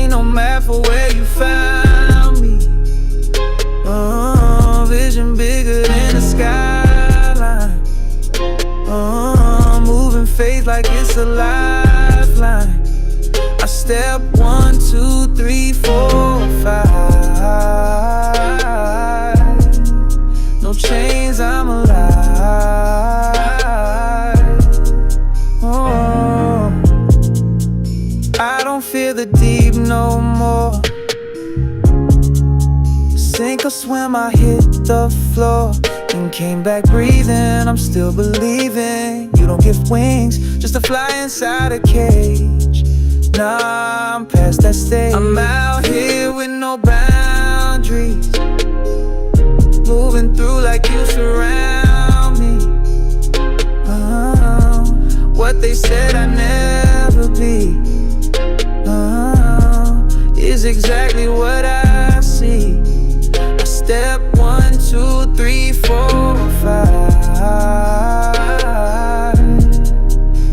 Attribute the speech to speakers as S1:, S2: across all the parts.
S1: ain't no map for where you found me. Vision bigger than the skyline. Moving faith like it's a lifeline. I step 1, 2, 3, 4, 5. No chains, I'm alive. I don't fear the deep no more. Sink or swim, I hit the floor and came back breathing. I'm still believing. You don't give wings just to fly inside a cage. Nah, I'm past that stage. I'm out here with no boundaries, moving through like you surround me. What they said I'd never be is exactly what I see. I step 1, 2, 3, 4, 5.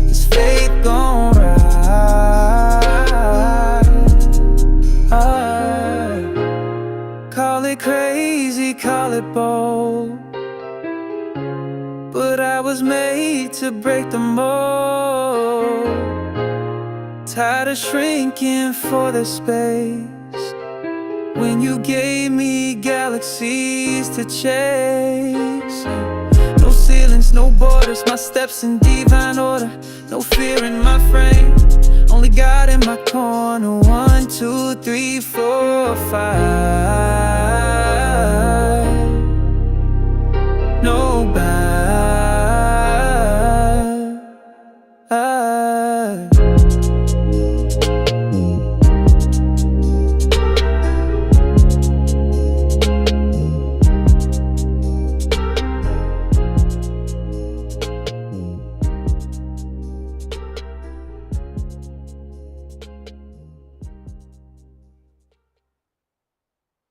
S1: Is faith gon' ride? Call it crazy, call it bold, but I was made to break the mold. Tired of shrinking for the space when you gave me galaxies to chase. No ceilings, no borders, my steps in divine order. No fear in my frame, only God in my corner. 1, 2, 3, 4, 5. No bound.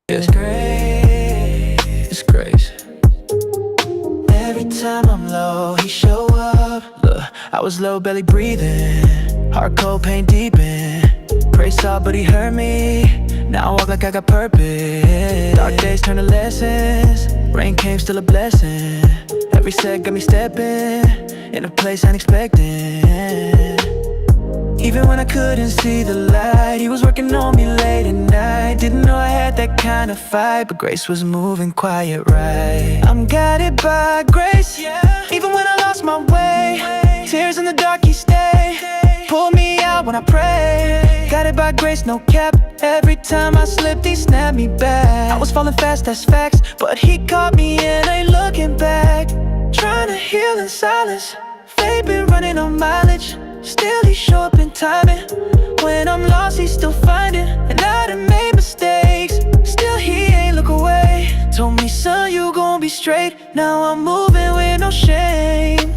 S2: It's great, it's grace. Every time I'm low, he show up. Look, I was low, belly breathing, heart cold, pain deep in. Pray saw, but he hurt me. Now I walk like I got purpose. Dark days turn to lessons. Rain came, still a blessing. Every set got me stepping in a place I ain't expecting. Even when I couldn't see the light, he was working on me late at night. Didn't know I had that kind of fight, but grace was moving quiet right. I'm guided by grace, yeah. Even when I lost my way, tears in the dark he stay. Pulled me out when I pray. Guided by grace, no cap. Every time I slipped, he snapped me back. I was falling fast, that's facts, but he caught me and ain't looking back. Trying to heal in silence, faith been running on mileage. Still he show up in timing. When I'm lost, he still finding. And I done made mistakes, still he ain't look away. Told me, son, you gon' be straight. Now I'm moving with no shame.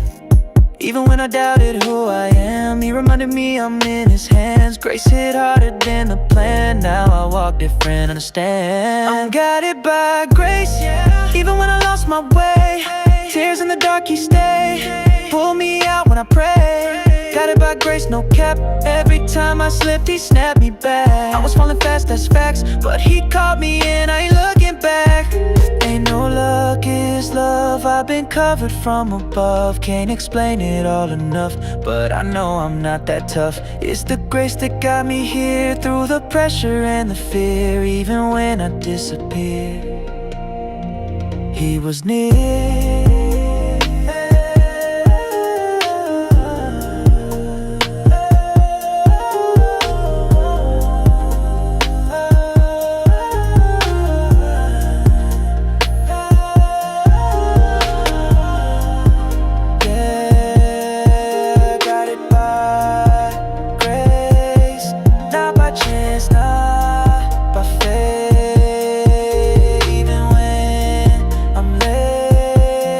S2: Even when I doubted who I am, he reminded me I'm in his hands. Grace hit harder than the plan. Now I walk different, understand. I'm guided by grace, yeah. Even when I lost my way, tears in the dark he stay. Pull me out when I pray. Guided by grace, no cap. Every time I slipped, he snapped me back. I was falling fast, that's facts, but he caught me and I ain't looking back. Ain't no luck, it's love. I've been covered from above. Can't explain it all enough, but I know I'm not that tough. It's the grace that got me here, through the pressure and the fear. Even when I disappeared, he was near. By faith, even when I'm late.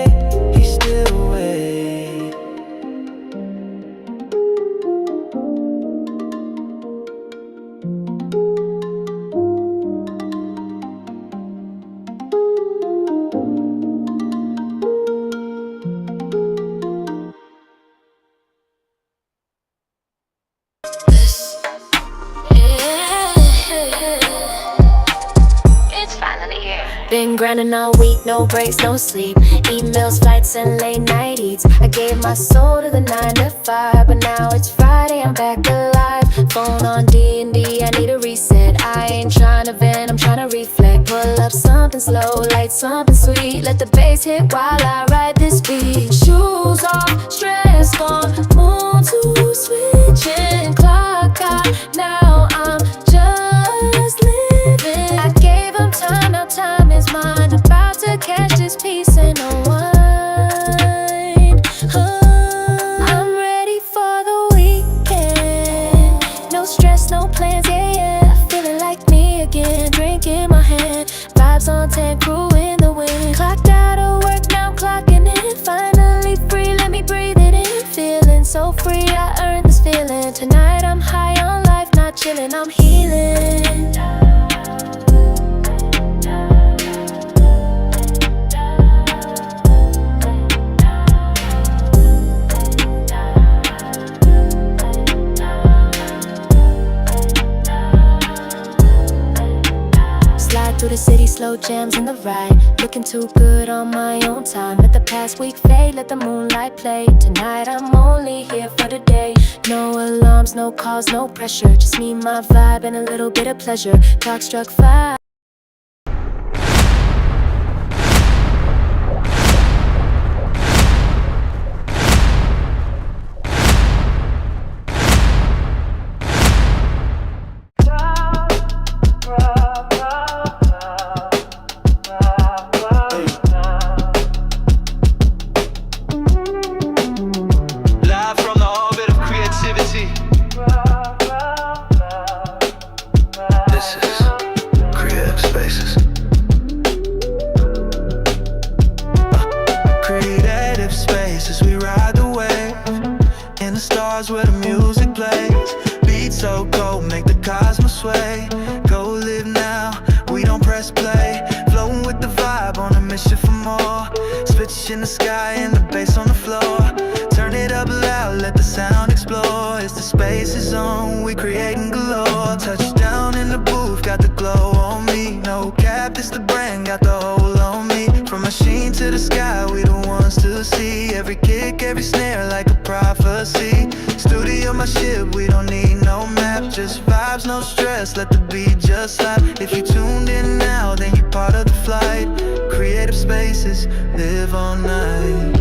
S3: Been grinding all week, no breaks, no sleep. Emails, flights, and late night eats. I gave my soul to the 9 to 5, but now it's Friday, I'm back alive. Phone on D&D, I need a reset. I ain't trying to vent, I'm trying to reflect. Pull up something slow, light something sweet. Let the bass hit while I ride this beat. Shoes off, stress gone, moon to switching. Clock out, now I'm just living. I gave him time, now time is mine. About to catch this piece and unwind. I'm ready for the weekend. No stress, no plans, yeah, yeah. Feeling like me again, drink in my hand. Vibes on 10, crew in the wind. Clocked out of work, now I'm clocking in. Finally free, let me breathe it in. Feeling so free, I earned this feeling. Tonight I'm high on life, not chilling, I'm healing. Through the city, slow jams in the ride. Looking too good on my own time. Let the past week fade, let the moonlight play. Tonight I'm only here for the day. No alarms, no calls, no pressure. Just me, my vibe, and a little bit of pleasure. Clock struck 5.
S2: This is Creative Spasciz. Creative Spasciz, we ride the wave in the stars where the music plays. Beats so cold, make the cosmos sway. Go live now, we don't press play. Floating with the vibe on a mission for more. Switch in the sky and the bass on the floor. Turn it up loud, let the sound explore. It's the Spasciz zone, we creating galore. Touchdown in the booth, got the glow on me. No cap, it's the brand, got the whole on me. From machine to the sky, we the ones to see. Every kick, every snare like a prophecy. Studio my ship, we don't need no map. Just vibes, no stress, let the beat just slap. If you tuned in now, then you're part of the flight. Creative Spasciz, live all night.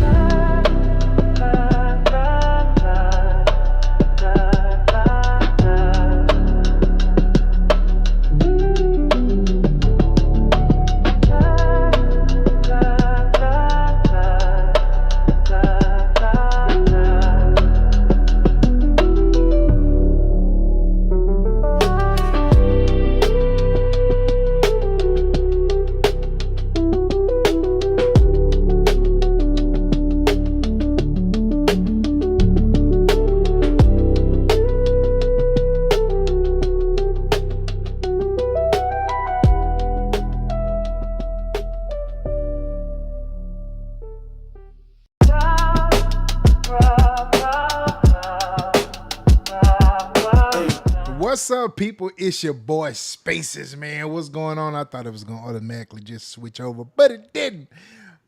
S4: What's up, people? It's your boy Spasciz, man. What's going on? I thought it was going to automatically just switch over, but it didn't.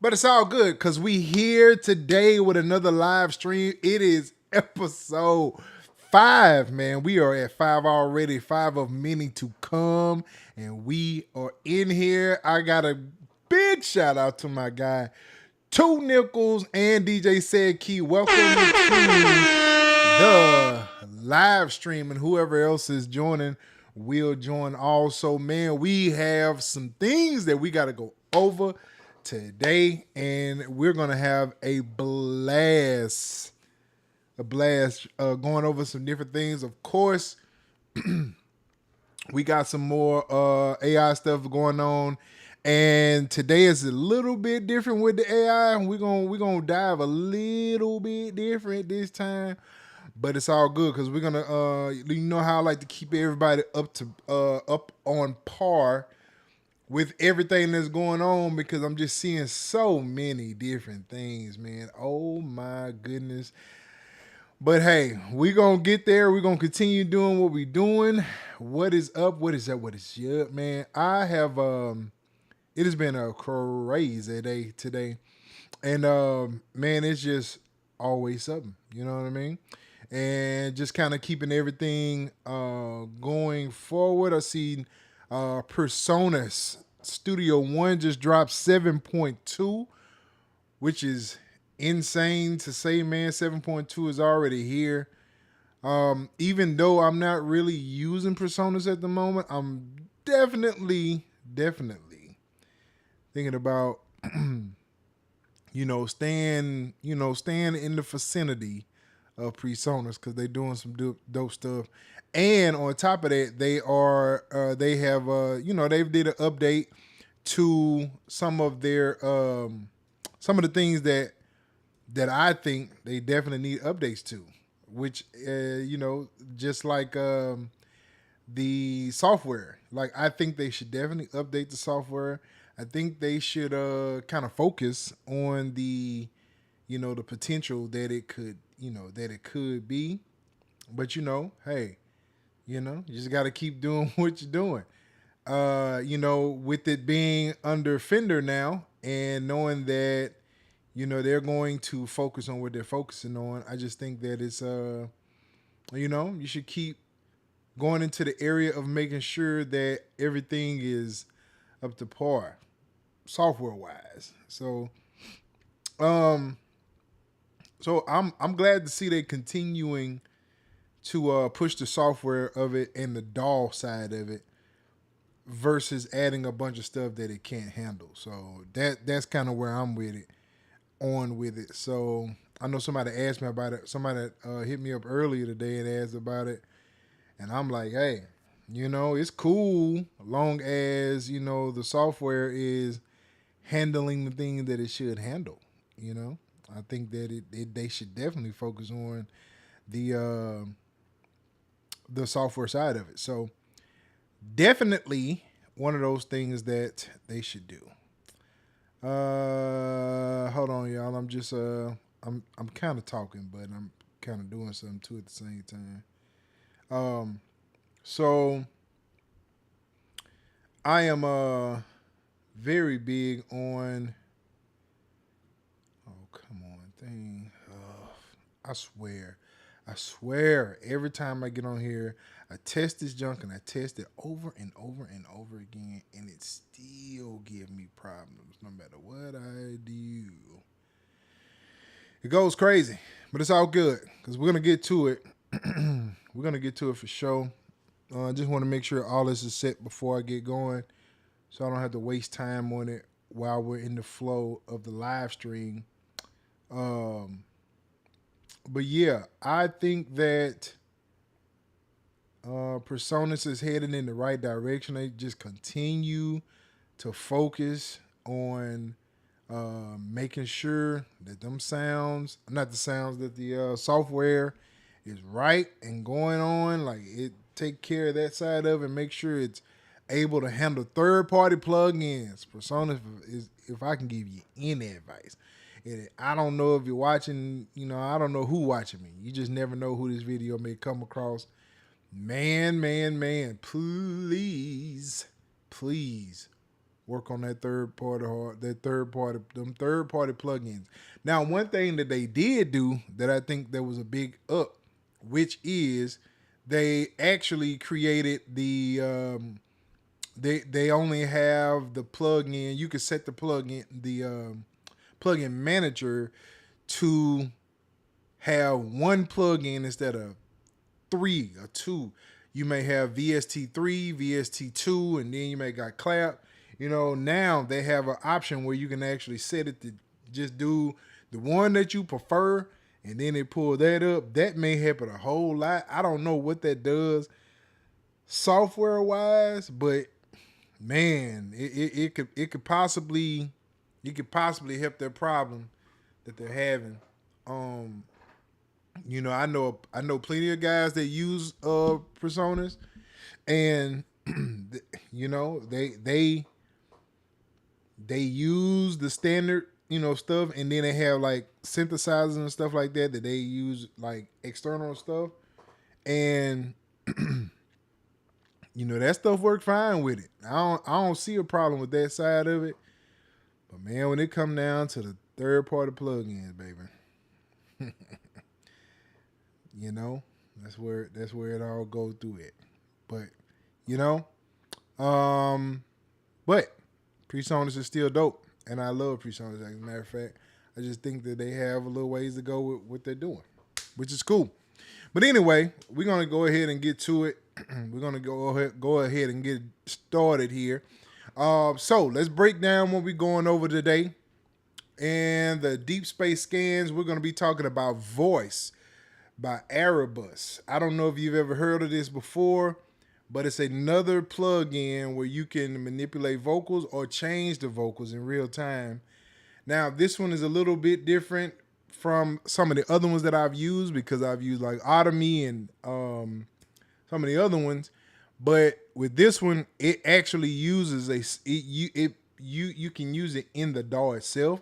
S4: But it's all good because we here today with another live stream. It is episode 5, man. We are at 5 already, 5 of many to come, and we are in here. I got a big shout out to my guy, 2 Nickels and DJ Said Key. Welcome to the live stream, and whoever else is joining will join also. Man, we have some things that we got to go over today, and we're gonna have a blast going over some different things. Of course, we got some more AI stuff going on, and today is a little bit different with the AI, and we're gonna dive a little bit different this time. But it's all good because we're gonna, you know how I like to keep everybody up on par with everything that's going on, because I'm just seeing so many different things, man. Oh my goodness! But hey, we're gonna get there. We're gonna continue doing what we're doing. What is up? What is up? What is up, man? I have it has been a crazy day today. And man, it's just always something. You know what I mean? And just kind of keeping everything going forward. I see PreSonus Studio One just dropped 7.2, which is insane to say, man. 7.2 is already here. Even though I'm not really using PreSonus at the moment, I'm definitely thinking about staying in the vicinity of PreSonus because they're doing some dope stuff. And on top of that, they have they did an update to some of the things that I think they definitely need updates to, which just like the software. Like, I think they should definitely update the software. I think they should kind of focus on the the potential that it could be. But hey, you just got to keep doing what you're doing. With it being under Fender now and knowing that they're going to focus on what they're focusing on, I just think that it's you should keep going into the area of making sure that everything is up to par software wise. So I'm glad to see they continuing to push the software of it and the DAW side of it versus adding a bunch of stuff that it can't handle. So that's kind of where I'm with it. So I know somebody asked me about it. Somebody hit me up earlier today and asked about it. And I'm like, hey, it's cool long as, the software is handling the things that it should handle. I think that they should definitely focus on the software side of it. So definitely one of those things that they should do. Hold on, y'all. I'm just I'm kind of talking, but I'm kind of doing something too at the same time. So I am very big on. Oh, come on, thing. I swear, every time I get on here, I test this junk and I test it over and over and over again, and it still gives me problems no matter what I do. It goes crazy, but it's all good because we're gonna get to it. We're gonna get to it for sure. I just want to make sure all this is set before I get going, so I don't have to waste time on it while we're in the flow of the live stream. But yeah, I think that PreSonus is heading in the right direction. They just continue to focus on making sure that them sounds, not the sounds, that the software is right and going on. Like, it take care of that side of it and make sure it's able to handle third-party plugins. PreSonus is, if I can give you any advice. I don't know if you're watching, I don't know who watching me. You just never know who this video may come across. Man, please work on that third party plugins. Now, one thing that they did do that I think there was a big up, which is they actually created the they only have the plugin. You can set the plugin manager to have one plugin instead of 3 or 2. You may have VST3, VST2, and then you may got clap. Now they have an option where you can actually set it to just do the one that you prefer, and then they pull that up. That may happen a whole lot. I don't know what that does software wise, but man, it could possibly help their problem that they're having. I know plenty of guys that use PreSonus, and they use the standard stuff, and then they have like synthesizers and stuff like that they use, like external stuff, and You know, that stuff worked fine with it. I don't see a problem with that side of it. But man, when it come down to the third party plugins, baby, you know, that's where it all goes through it. But you know, but PreSonus is still dope, and I love PreSonus. As a matter of fact, I just think that they have a little ways to go with what they're doing, which is cool. But anyway, we're gonna go ahead and get to it. We're gonna go ahead and get started here. So let's break down what we're going over today. And the deep space scans, we're gonna be talking about Voice by Auribus. I don't know if you've ever heard of this before, but it's another plugin where you can manipulate vocals or change the vocals in real time. Now, this one is a little bit different from some of the other ones that I've used, because I've used like Audiomodern and some of the other ones. But with this one, it actually uses you can use it in the DAW itself.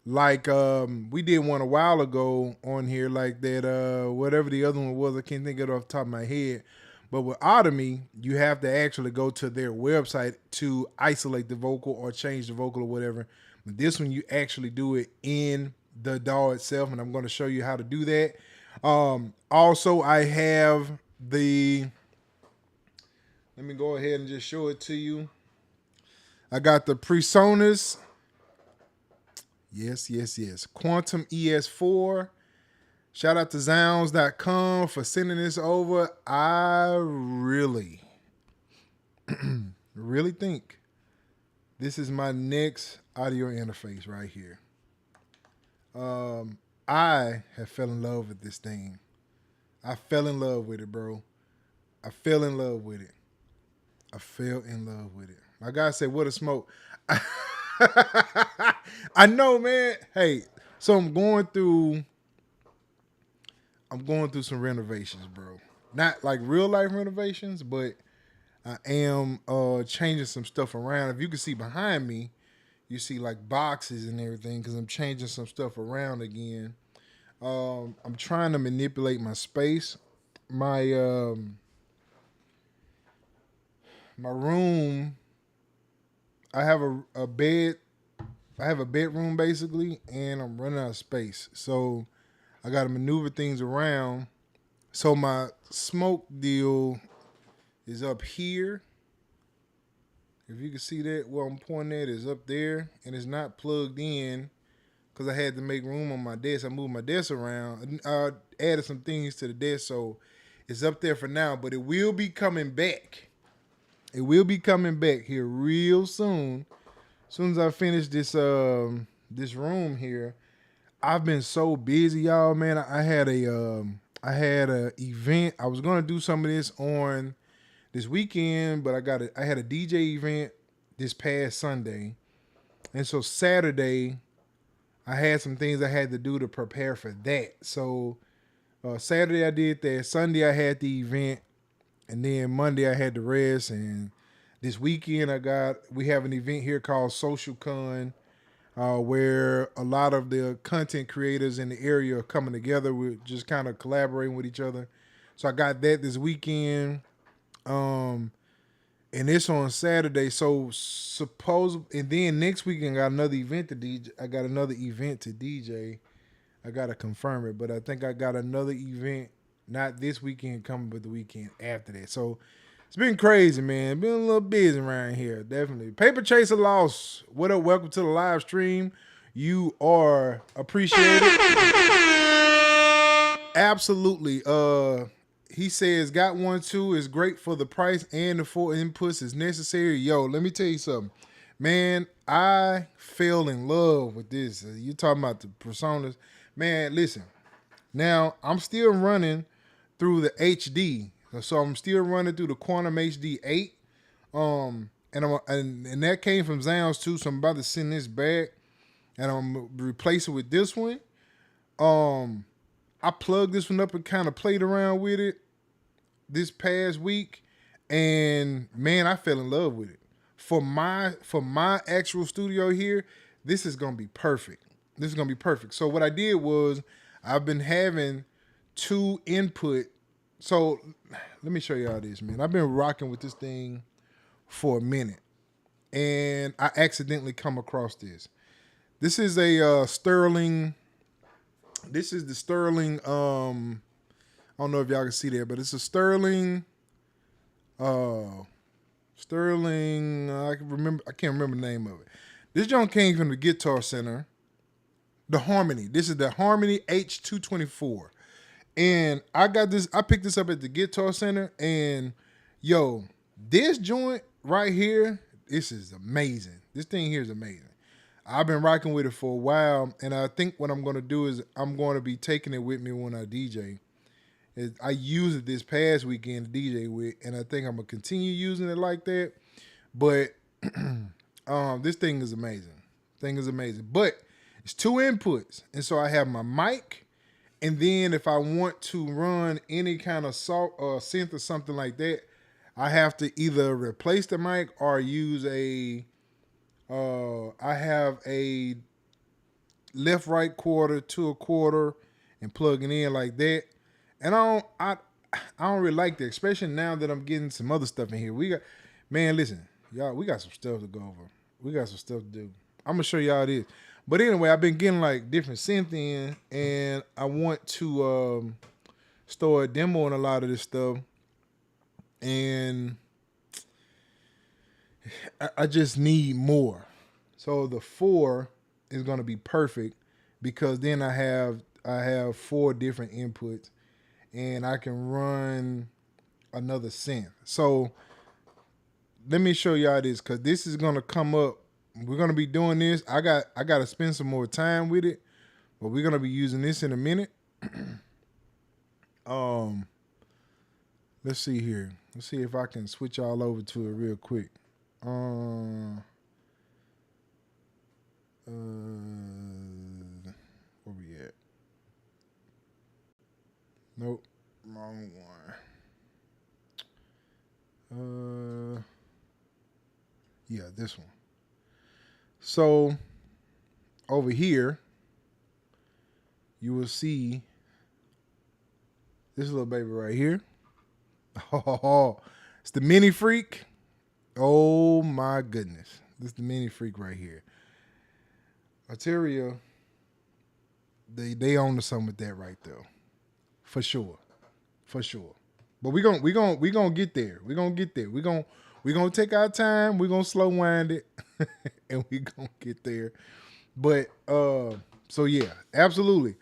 S4: Like we did one a while ago on here, like that whatever the other one was, I can't think of it off the top of my head. But with Audiomodern, you have to actually go to their website to isolate the vocal or change the vocal or whatever. But this one, you actually do it in the DAW itself, and I'm going to show you how to do that. Also, I have let me go ahead and just show it to you. I got the PreSonus, yes, Quantum ES4. Shout out to Zounds.com for sending this over. I really, really think this is my next audio interface right here. I have fell in love with this thing. I fell in love with it, bro. I fell in love with it. My guy said, "What a smoke." I know, man. Hey, so I'm going through some renovations, bro. Not like real life renovations, but I am changing some stuff around. If you can see behind me, you see like boxes and everything, because I'm changing some stuff around again. I'm trying to manipulate my space. My room, I have a bed. I have a bedroom basically, and I'm running out of space. So I got to maneuver things around. So my smoke deal is up here. If you can see that, where I'm pointing at is up there, and it's not plugged in because I had to make room on my desk. I moved my desk around. I added some things to the desk, so it's up there for now, but it will be coming back. It will be coming back here real soon. As soon as I finish this this room here. I've been so busy, y'all, man. I had a event. I was gonna do some of this on this weekend, but I had a DJ event this past Sunday. And so Saturday, I had some things I had to do to prepare for that. So Saturday I did that. Sunday I had the event, and then Monday I had the rest. And this weekend we have an event here called Social Con, where a lot of the content creators in the area are coming together. We're just kind of collaborating with each other. So I got that this weekend. And it's on Saturday. So and then next weekend I got another event to DJ. I gotta confirm it, but I think I got another event, not this weekend coming, but the weekend after that. So it's been crazy, man. Been a little busy around here, definitely. Paper Chaser Loss, what up? Welcome to the live stream. You are appreciated. Absolutely. He says, got one too, is great for the price and the 4 inputs is necessary. Yo, let me tell you something. Man, I fell in love with this. You talking about the PreSonus. Man, listen. Now, I'm still running through the HD. So I'm still running through the Quantum HD 8. And that came from Zounds too, so I'm about to send this back. And I'm going to replace it with this one. I plugged this one up and kind of played around with it this past week, and man, I fell in love with it. For my actual studio here, this is gonna be perfect. This is gonna be perfect. So what I did was I've been having 2 input So let me show y'all this, man. I've been rocking with this thing for a minute, and I accidentally come across this. This is a Sterling. This is the Sterling. I don't know if y'all can see that, but it's a Sterling. Sterling. I can remember. I can't remember the name of it. This joint came from the Guitar Center. The Harmony. This is the Harmony H224. And I got this, I picked this up at the Guitar Center, and yo, this joint right here, this is amazing. This thing here is amazing. I've been rocking with it for a while, and I think what I'm gonna do is I'm gonna be taking it with me when I DJ. I used it this past weekend to DJ with, and I think I'm gonna continue using it like that. But this thing is amazing. But it's two inputs, and so I have my mic. And then if I want to run any kind of synth or something like that, I have to either replace the mic or use I have a left-right quarter to a quarter and plug it in like that. And I don't really like that, especially now that I'm getting some other stuff in here. Listen, y'all, we got some stuff to go over. We got some stuff to do. I'm gonna show y'all this. But anyway, I've been getting like different synth in, and I want to start demoing a lot of this stuff. And I just need more. So the 4 is gonna be perfect because then I have 4 different inputs, and I can run another synth. So let me show y'all this, because this is gonna come up. We're gonna be doing this. I gotta spend some more time with it, but we're gonna be using this in a minute. Let's see here. Let's see if I can switch all over to it real quick. Where we at? Nope, wrong one. Yeah, this one. So over here, you will see this little baby right here. Oh, it's the Mini Freak. Oh my goodness. This is the Mini Freak right here. Arteria, they own to something with that right there. For sure. But we're gonna get there. We're gonna get there. We're gonna take our time. We're gonna slow wind it. And we're gonna get there. But so yeah, absolutely.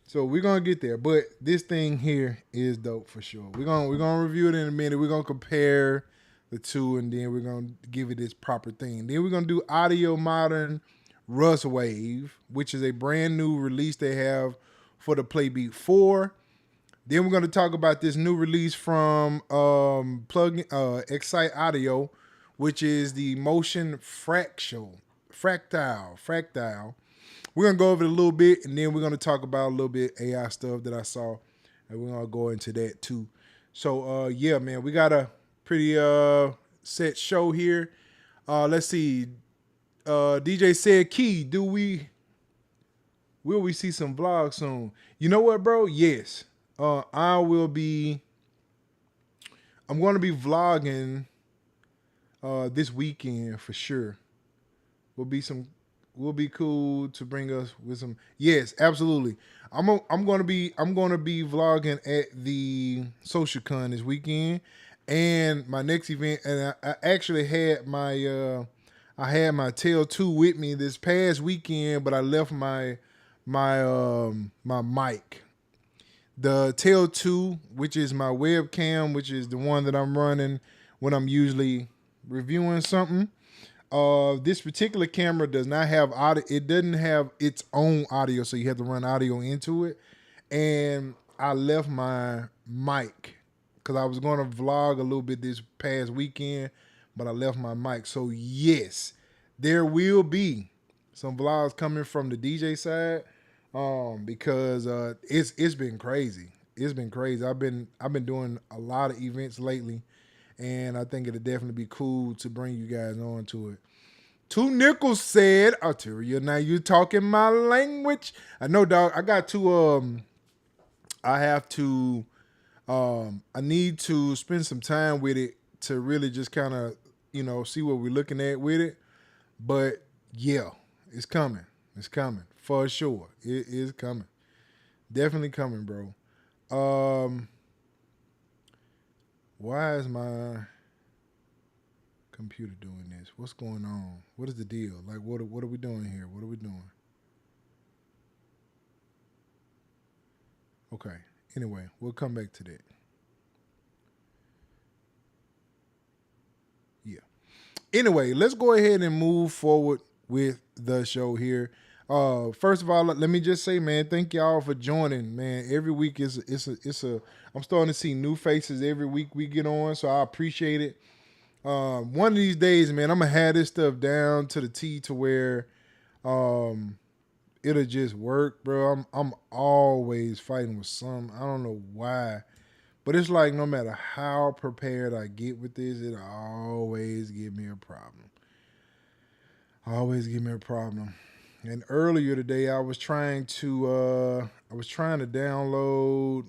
S4: So we're gonna get there. But this thing here is dope for sure. We're gonna review it in a minute. We're gonna compare the two, and then we're gonna give it its proper thing. Then we're gonna do Audiomodern Rustwave, which is a brand new release they have for the Playbeat 4. Then we're going to talk about this new release from Excite Audio, which is the Motion Fractal. We're going to go over it a little bit, and then we're going to talk about a little bit AI stuff that I saw, and we're going to go into that too. So, yeah, man, we got a pretty set show here. Let's see. DJ said, Key, will we see some vlogs soon? You know what, bro? Yes. I'm going to be vlogging this weekend for sure. Will be cool to bring us with some. Yes, absolutely. I'm going to be vlogging at the Social Con this weekend, and my next event, and I actually had my Tail 2 with me this past weekend, but I left my mic. The Tail 2, which is my webcam, which is the one that I'm running when I'm usually reviewing something. This particular camera does not have audio. It doesn't have its own audio, so you have to run audio into it. And I left my mic because I was going to vlog a little bit this past weekend, but I left my mic. So yes, there will be some vlogs coming from the DJ side. Because it's been crazy. It's been crazy. I've been doing a lot of events lately, and I think it'll definitely be cool to bring you guys on to it. Two Nichols said, Arteria, now you talking my language. I know, dog. I got to I have to I need to spend some time with it to really just kind of, see what we're looking at with it. But yeah, it's coming. It's coming for sure. It is coming. Definitely coming, bro. Why is my computer doing this? What's going on? What is the deal? Like, what are we doing here? What are we doing? Okay. Anyway, we'll come back to that. Yeah. Anyway, let's go ahead and move forward with the show here. First of all, let me just say, man, thank y'all for joining, man. Every week I'm starting to see new faces every week we get on, so I appreciate it. One of these days, man, I'm gonna have this stuff down to the T to where it'll just work, bro. I'm always fighting with some. I don't know why, but it's like no matter how prepared I get with this, it'll always give me a problem. Always give me a problem. And earlier today, I was trying to download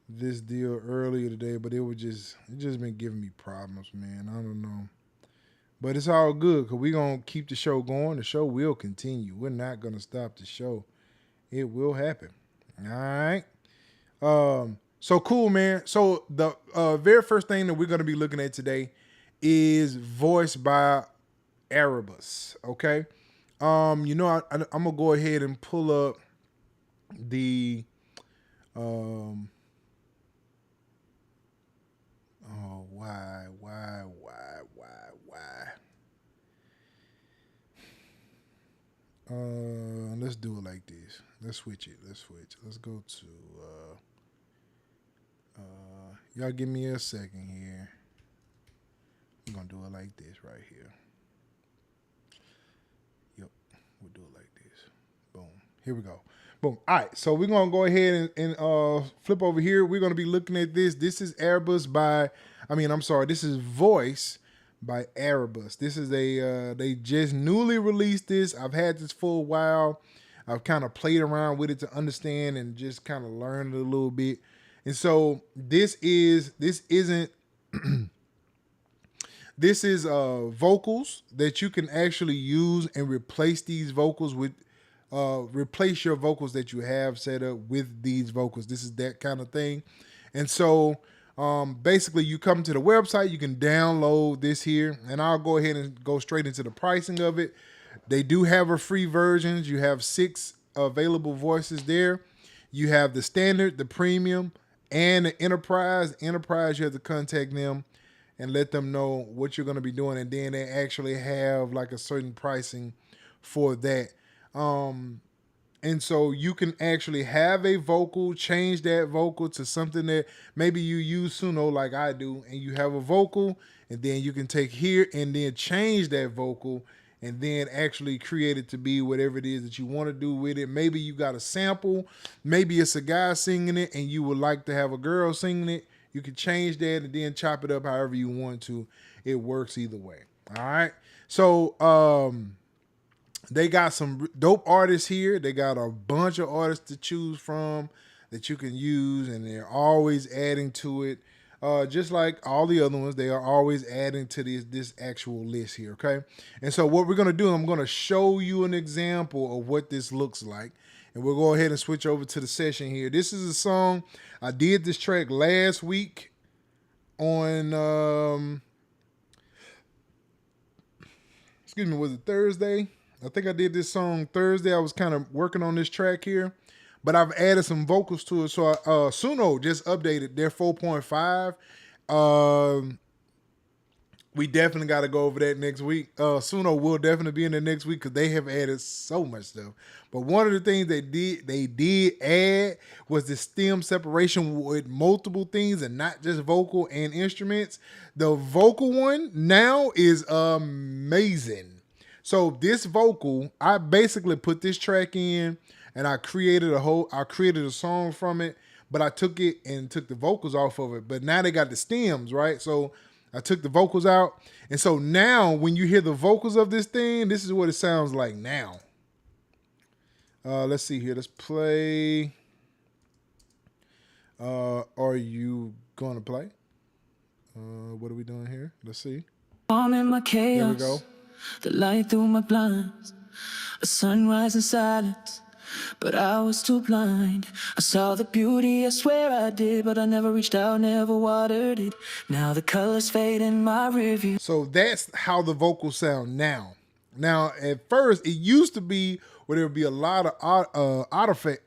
S4: this deal earlier today, but it just been giving me problems, man. I don't know. But it's all good because we're going to keep the show going. The show will continue. We're not going to stop the show. It will happen. All right. So cool, man. So the very first thing that we're going to be looking at today is voice by Auribus. Okay. I'm going to go ahead and pull up the why? Let's do it like this. Let's switch it. Let's go to y'all give me a second here. We're gonna do it like this right here. Yep, we'll do it like this. Boom. Here we go. Boom. All right, so we're gonna go ahead and flip over here. We're gonna be looking at this. This is this is voice by Auribus. This is they just newly released this. I've had this for a while. I've kind of played around with it to understand and just kind of learn it a little bit. And so this is vocals that you can actually use and replace these vocals with. Replace your vocals that you have set up with these vocals. This is that kind of thing. And so basically you come to the website, you can download this here, and I'll go ahead and go straight into the pricing of it. They do have a free version. You have 6 available voices there. You have the standard, the premium, and the enterprise. Enterprise, you have to contact them and let them know what you're going to be doing, and then they actually have like a certain pricing for that. And so you can actually have a vocal, change that vocal to something that maybe you use Suno like I do, and you have a vocal, and then you can take here and then change that vocal and then actually create it to be whatever it is that you want to do with it. Maybe you got a sample, maybe it's a guy singing it and you would like to have a girl singing it. You can change that and then chop it up however you want to. It works either way. All right. So, they got some dope artists here. They got a bunch of artists to choose from that you can use, and they're always adding to it. Just like all the other ones, they are always adding to this actual list here, okay? And so what we're going to do, I'm going to show you an example of what this looks like, and we'll go ahead and switch over to the session here. This is a song. I did this track last week on, was it Thursday? I think I did this song Thursday. I was kind of working on this track here, but I've added some vocals to it. So Suno just updated their 4.5. We definitely got to go over that next week. Suno will definitely be in there next week because they have added so much stuff. But one of the things they did add was the stem separation with multiple things and not just vocal and instruments. The vocal one now is amazing. So this vocal, I basically put this track in and I created a song from it, but I took it and took the vocals off of it. But now they got the stems, right? So I took the vocals out. And so now when you hear the vocals of this thing, this is what it sounds like now. Let's see here. Let's play. Are you going to play? What are we doing here? Let's see.
S2: I'm in my
S4: There we
S2: chaos,
S4: go.
S2: the light through my blinds, a sunrise in silence, but I was too blind. I saw the beauty, I swear I did, but I never reached out, never watered it. Now the colors fade in my rearview.
S4: So that's how the vocals sound now. Now, at first, it used to be where there would be a lot of artifacts.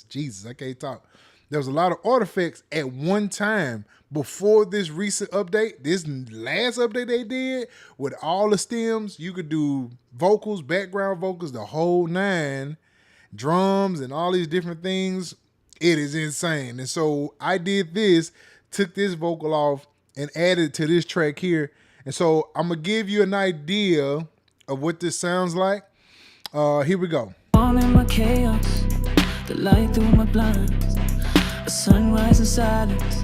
S4: Jesus, I can't talk. There was a lot of artifacts at one time before this recent update. This last update they did with all the stems, you could do vocals, background vocals, the whole nine, drums, and all these different things. It is insane. And so I did this, took this vocal off and added it to this track here. And so I'm going to give you an idea of what this sounds like. Here we go.
S2: I'm in my chaos, the light through my blinds, a sunrise in silence,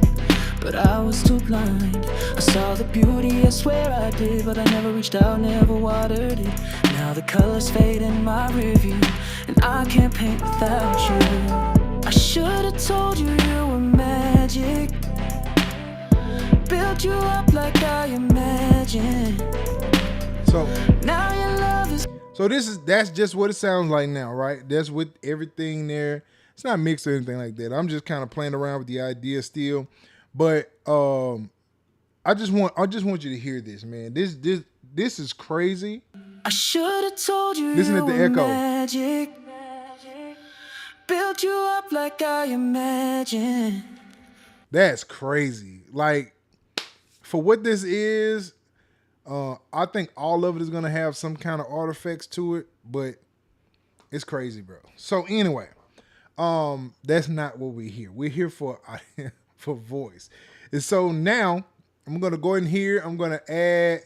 S2: but I was too blind. I saw the beauty, I swear I did, but I never reached out, never watered it. Now the colors fade in my rearview, and I can't paint without you. I should have told you you were magic, built you up like I imagined.
S4: So
S2: Now your love is
S4: that's just what it sounds like now, right? That's with everything there. It's not mixed or anything like that. I'm just kind of playing around with the idea still. But I just want you to hear this, man. This is crazy.
S2: I should have told you
S4: Listen
S2: you
S4: to the
S2: were
S4: echo.
S2: magic, built you up like I imagined.
S4: That's crazy. Like, for what this is, I think all of it is gonna have some kind of artifacts to it, but it's crazy, bro. So anyway, that's not what we're here. We're here for for voice. And so now I'm gonna go in here. I'm gonna add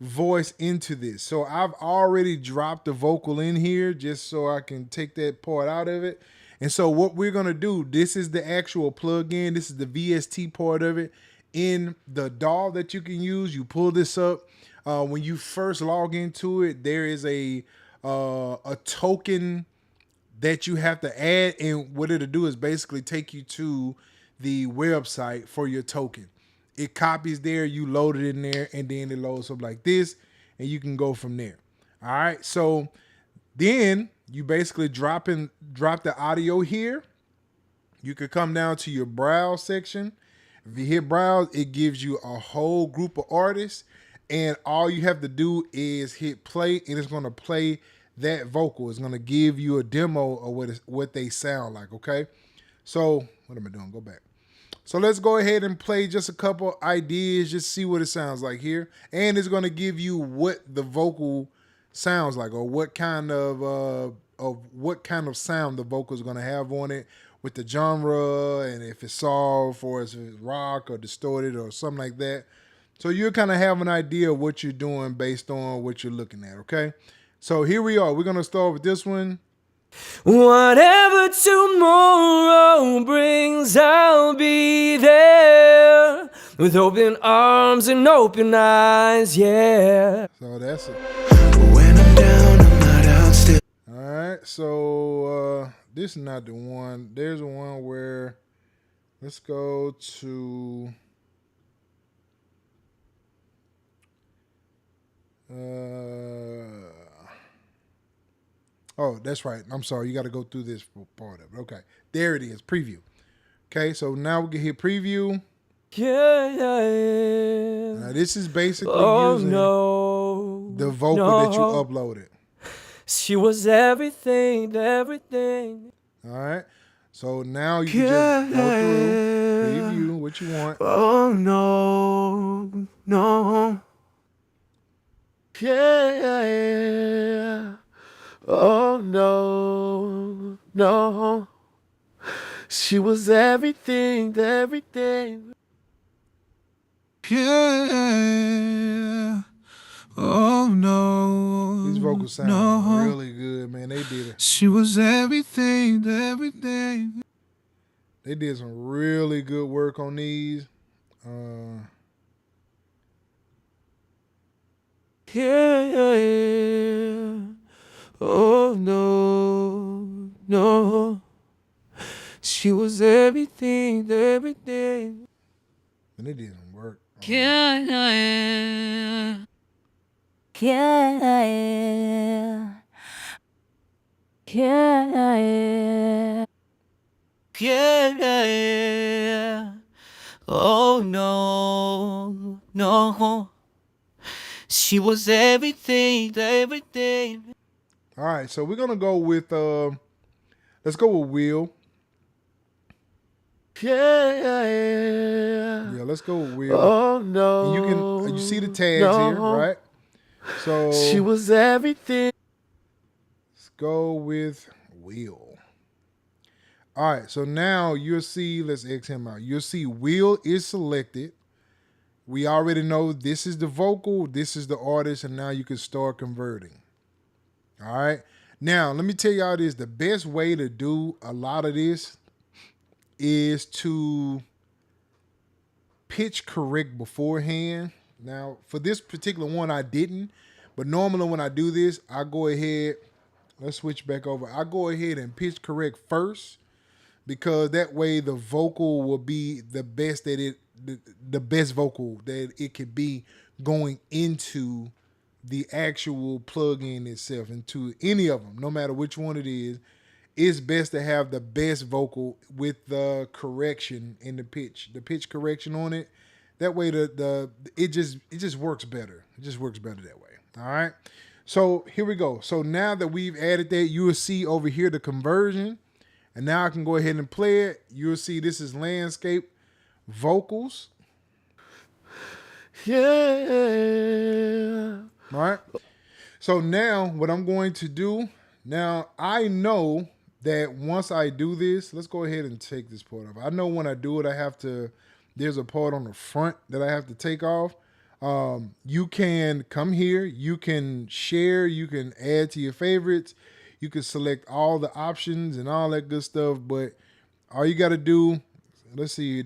S4: voice into this. So I've already dropped the vocal in here just so I can take that part out of it. And so what we're gonna do, this is the actual plug-in. This is the VST part of it. In the DAW that you can use, you pull this up. When you first log into it, there is a token that you have to add, and what it'll do is basically take you to the website for your token. It copies there, you load it in there, and then it loads up like this, and you can go from there. All right, so then you basically drop the audio here. You could come down to your browse section. If you hit browse, it gives you a whole group of artists, and all you have to do is hit play, and it's going to play that vocal. It's going to give you a demo of what they sound like, okay? So what am I doing? Go back. So let's go ahead and play just a couple ideas, just see what it sounds like here. And it's going to give you what the vocal sounds like, or what kind of sound the vocal is going to have on it, with the genre, and if it's soft or if it's rock or distorted or something like that. So you kind of have an idea of what you're doing based on what you're looking at, okay? So here we are. We're going to start with this one.
S1: Whatever tomorrow brings, I'll be there with open arms and open eyes, yeah.
S4: So that's it.
S2: When I'm down, I'm not out still.
S4: All right, so this is not the one. There's one where, let's go to, oh, that's right. I'm sorry. You got to go through this part of it. Okay, there it is, preview. Okay, so now we can hit preview.
S1: Yeah.
S4: Now this is basically using the vocal that you uploaded.
S1: She was everything, everything.
S4: All right. So now you can just go through, preview what you want.
S1: Oh no, no. Yeah. Oh no, no. She was everything, everything.
S2: Yeah. Oh no.
S4: These vocals sound really good, man. They did it.
S2: She was everything, everything.
S4: They did some really good work on these.
S1: Yeah. Oh no, no. She was everything, everything.
S4: And it didn't work.
S1: Yeah. Yeah. Oh no, no. She was everything, everything.
S4: All right, so we're gonna go with let's go with Will.
S1: Yeah.
S4: Yeah, let's go with Will.
S1: Oh no.
S4: And you see the tags here, right? So
S1: She was everything.
S4: let's go with Will. All right, so now you'll see, let's X him out. You'll see Will is selected. We already know this is the vocal, this is the artist, and now you can start converting. All right. Now, let me tell y'all this. The best way to do a lot of this is to pitch correct beforehand. Now, for this particular one, I didn't. But normally when I do this, I go ahead, let's switch back over. I go ahead and pitch correct first, because that way the vocal will be the best the best vocal that it could be going into the actual plug-in itself, into any of them, no matter which one it is. It's best to have the best vocal with the correction in the pitch correction on it. That way it just works better. It just works better that way. All right. So here we go. So now that we've added that, you will see over here the conversion. And now I can go ahead and play it. You'll see this is landscape vocals.
S1: Yeah.
S4: All right. So now what I'm going to do, now I know that once I do this, let's go ahead and take this part off. I know when I do it, there's a part on the front that I have to take off. You can come here, you can share, you can add to your favorites, you can select all the options and all that good stuff, but all you got to do, let's see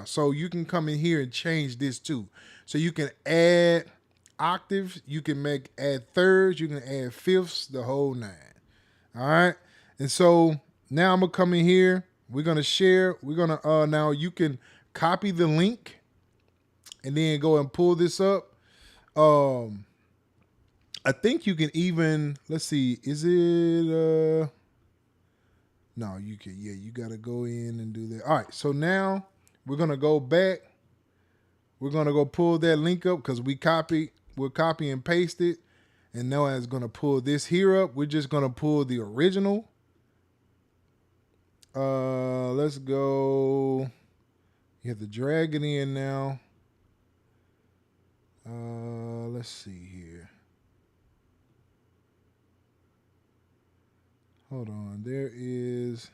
S4: so you can come in here and change this too. So you can add octaves, you can add thirds, you can add fifths, the whole nine. All right. And so now I'm gonna come in here. We're gonna share. We're gonna now you can copy the link and then go and pull this up. I think you can even, let's see, is it no, you can, yeah, you gotta go in and do that. All right, so now we're gonna go back. We're gonna go pull that link up because we'll copy and paste it. And now it's gonna pull this here up. We're just gonna pull the original. Let's go. You have to drag it in now. Let's see here. Hold on. There is.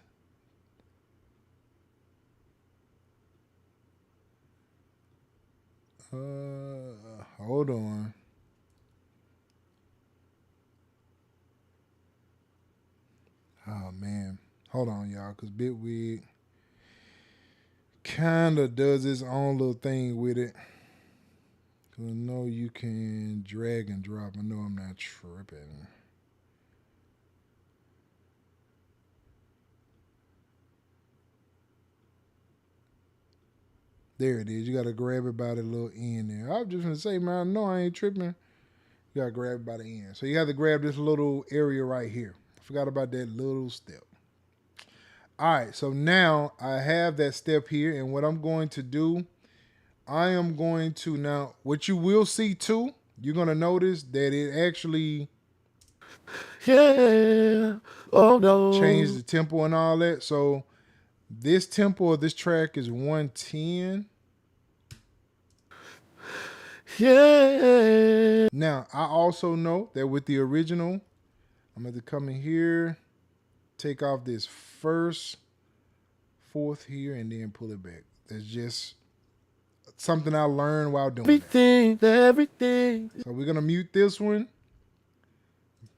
S4: Hold on. Oh man. Hold on, y'all, because Bitwig kind of does its own little thing with it. Because I know you can drag and drop. I know I'm not tripping. There it is. You got to grab it by the little end there. I was just going to say, man, I know I ain't tripping. You got to grab it by the end. So you have to grab this little area right here. I forgot about that little step. All right, so now I have that step here, and what I'm going to do, I am going to now, what you will see too, you're going to notice that it actually changed the tempo and all that. So this tempo of this track is 110.
S1: Yeah.
S4: Now, I also know that with the original, I'm going to come in here, take off this first fourth here, and then pull it back. That's just something I learned while doing
S1: everything.
S4: So we're going to mute this one.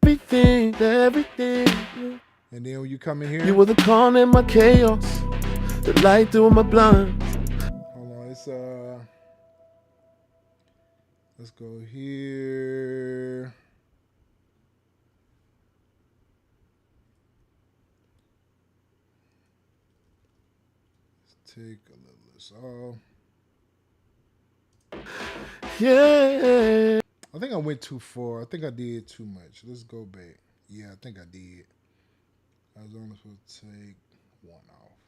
S1: Everything.
S4: And then when you come in here.
S1: You were the calm in my chaos, the light through my blinds.
S4: Hold on, let's go here. take a little of this off.
S2: Yeah.
S4: I think I went too far. I think I did too much. Let's go back. Yeah, I think I did. I was only supposed to take one off.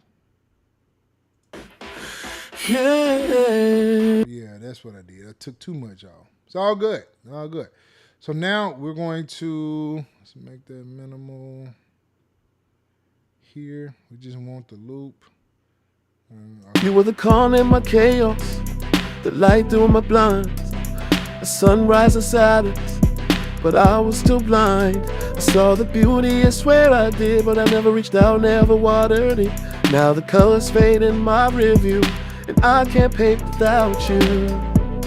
S4: Yeah, that's what I did. I took too much off. It's all good. All good. So now we're going to, let's make that minimal here. We just want the loop.
S2: You were the calm in my chaos, the light through my blinds, a sunrise inside us, but I was still blind. I saw the beauty, I swear I did, but I never reached out, never watered it. Now the colors fade in my review, and I can't paint without you.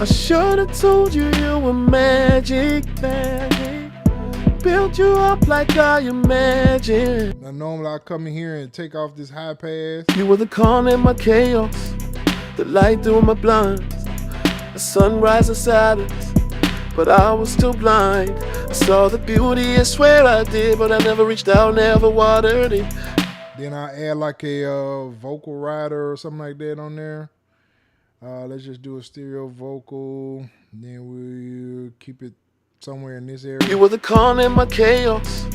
S2: I should've told you you were magic, magic. Built you up like I imagined.
S4: Now normally I come in here and take off this high pass.
S2: You were the calm in my chaos, the light through my blinds, a sunrise inside us, but I was still blind. I saw the beauty, I swear I did, but I never reached out, never watered it.
S4: Then I add like a vocal rider or something like that on there. Let's just do a stereo vocal. Then we'll keep it somewhere in this area.
S2: You were the calm in my chaos,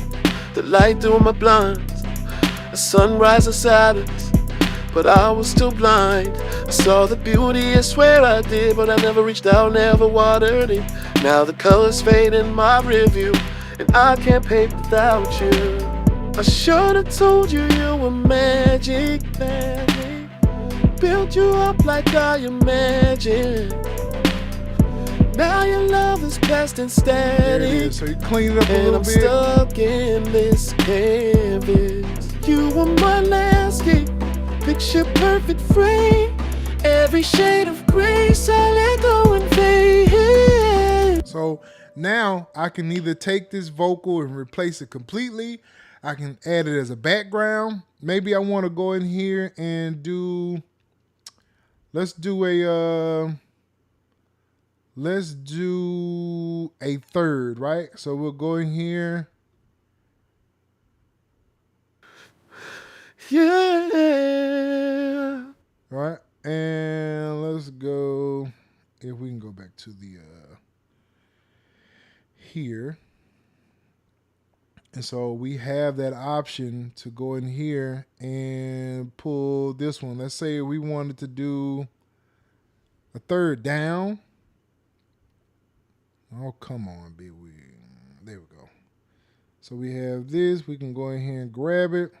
S2: the light through my blinds, a sunrise inside us, but I was still blind. I saw the beauty, I swear I did, but I never reached out, never watered it. Now the colors fade in my review, and I can't paint without you. I should've told you you were magic, magic. Built you up like I imagined. Now your love is past and
S4: There it
S2: static,
S4: is. So you clean it up a
S2: and
S4: little
S2: I'm
S4: bit.
S2: stuck in this canvas. You were my landscape, picture perfect frame. Every shade of gray, so I let go and fade.
S4: So now I can either take this vocal and replace it completely. I can add it as a background. Maybe I want to go in here and do, let's do a third, right? So we'll go in here.
S2: Yeah.
S4: Right, and let's go, if we can go back to the here. And so we have that option to go in here and pull this one. Let's say we wanted to do a third down. Oh, come on, big wig. There we go. So we have this. We can go in here and grab it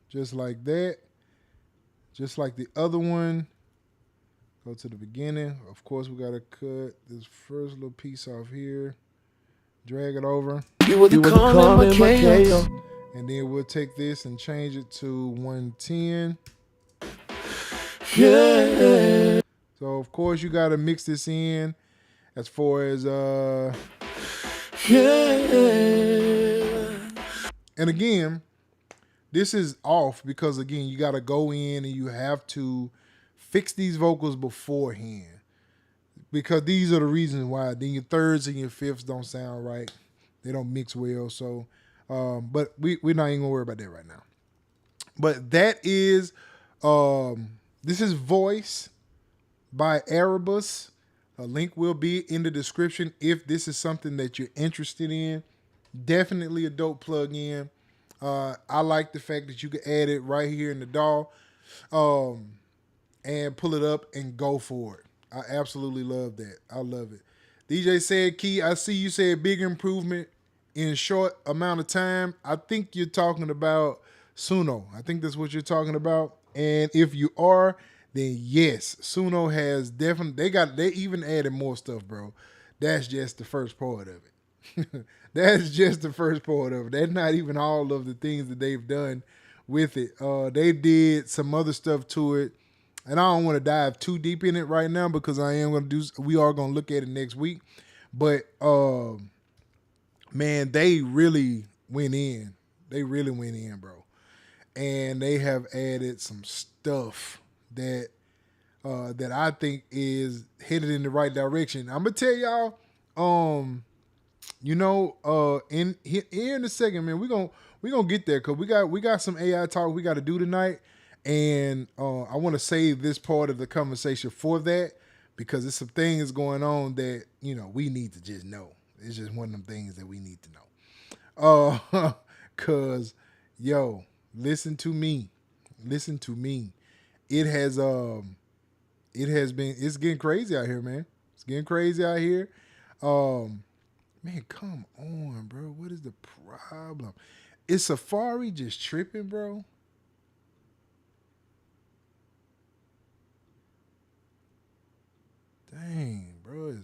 S4: just like that. Just like the other one. Go to the beginning. Of course, we got to cut this first little piece off here. Drag it over.
S2: You were the calm in my chaos.
S4: And then we'll take this and change it to 110.
S2: Yeah.
S4: So, of course, you got to mix this in as far as...
S2: Yeah.
S4: And again, this is off because, again, you got to go in and you have to fix these vocals beforehand. Because these are the reasons why. Then your thirds and your fifths don't sound right. They don't mix well. So, but we're not even going to worry about that right now. But that is, this is Voice by Auribus. A link will be in the description if this is something that you're interested in. Definitely a dope plug-in. I like the fact that you can add it right here in the DAW and pull it up and go for it. I absolutely love that. I love it. DJ said, Key, I see you said big improvement in a short amount of time. I think you're talking about Suno. I think that's what you're talking about. And if you are, then yes, Suno has definitely, they even added more stuff, bro. That's just the first part of it. That's just the first part of it. That's not even all of the things that they've done with it. They did some other stuff to it. And I don't want to dive too deep in it right now because we are going to look at it next week. But, man, they really went in. They really went in, bro. And they have added some stuff that I think is headed in the right direction. I'm going to tell y'all, in here in a second, man, we're gonna get there because we got some AI talk we got to do tonight. And I want to save this part of the conversation for that, because there's some things going on that, you know, we need to just know. It's just one of them things that we need to know. Cause yo, listen to me. It's getting crazy out here, man. It's getting crazy out here. Man, come on, bro. What is the problem? Is Safari just tripping, bro? Dang, bro.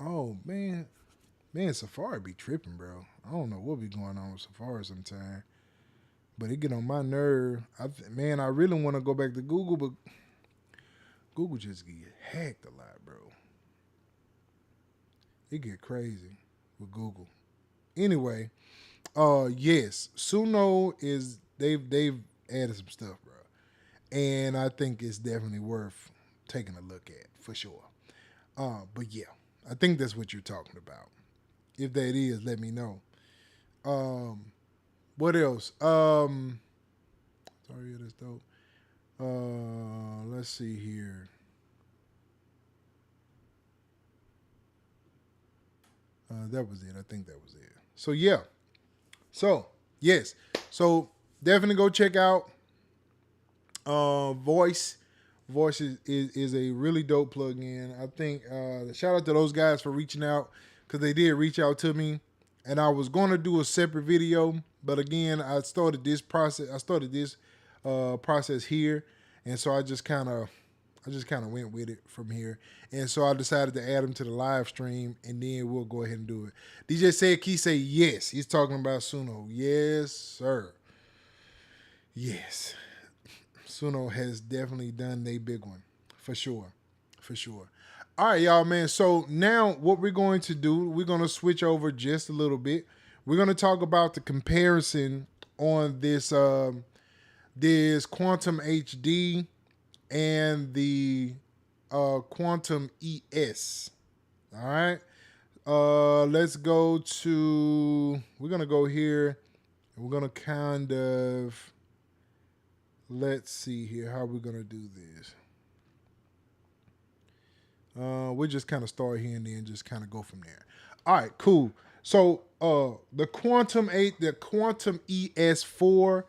S4: Oh, man. Man, Safari be tripping, bro. I don't know what be going on with Safari sometimes. But it get on my nerve. Man, I really want to go back to Google, but Google just get hacked a lot, bro. It get crazy with Google. Anyway, yes, Suno is they've added some stuff, bro. And I think it's definitely worth taking a look at for sure. But yeah, I think that's what you're talking about. If that is, let me know. What else? Sorry, that's dope. Let's see here. That was it. I think that was it. So yeah. So yes. So definitely go check out Voice. Voice is a really dope plugin. I think shout out to those guys for reaching out, because they did reach out to me, and I was going to do a separate video, but again, I started this process here, and so I just kind of went with it from here, and so I decided to add them to the live stream, and then we'll go ahead and do it. DJ said, "Key say yes." He's talking about Suno. Yes, sir. Yes. Suno has definitely done a big one, for sure. All right, y'all, man. So now what we're going to do, we're going to switch over just a little bit. We're going to talk about the comparison on this this Quantum HD and the Quantum ES. All right. Let's go to, we're going to go here, and we're going to kind of, let's see here how we're going to do this. We'll just kind of start here and then just kind of go from there. All right, cool. So the Quantum ES4,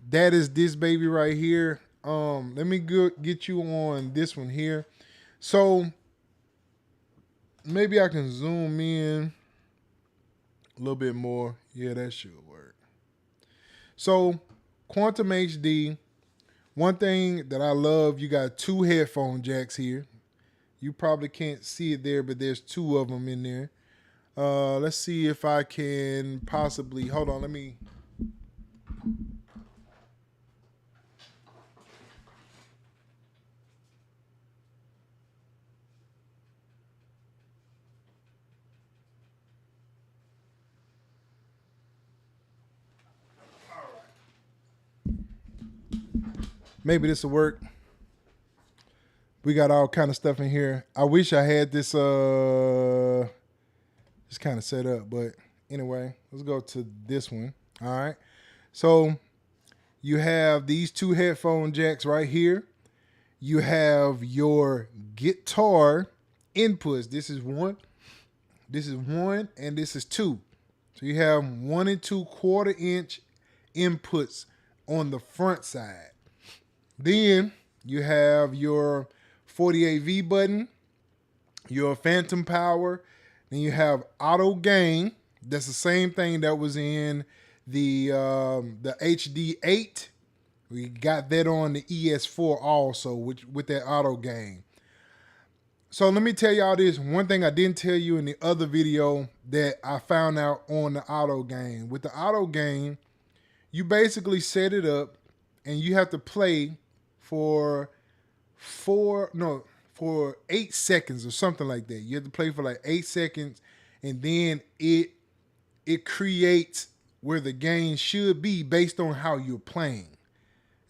S4: that is this baby right here. Let me get you on this one here. So maybe I can zoom in a little bit more. Yeah, that should work. So Quantum HD, one thing that I love, you got 2 headphone jacks here. You probably can't see it there, but there's 2 of them in there. Let's see if I can possibly, hold on, let me. Maybe this will work. We got all kind of stuff in here. I wish I had this just kind of set up, but anyway, let's go to this one. All right. So you have these 2 headphone jacks right here. You have your guitar inputs. This is 1. This is 1, and this is 2. So you have 1 and 2 1/4-inch inputs on the front side. Then you have your 48V button, your phantom power, then you have auto gain. That's the same thing that was in the HD8. We got that on the ES4 also, with that auto gain. So let me tell y'all this. One thing I didn't tell you in the other video that I found out on the auto gain. With the auto gain, you basically set it up and you have to play for 8 seconds or something like that. You have to play for like 8 seconds, and then it creates where the gain should be based on how you're playing.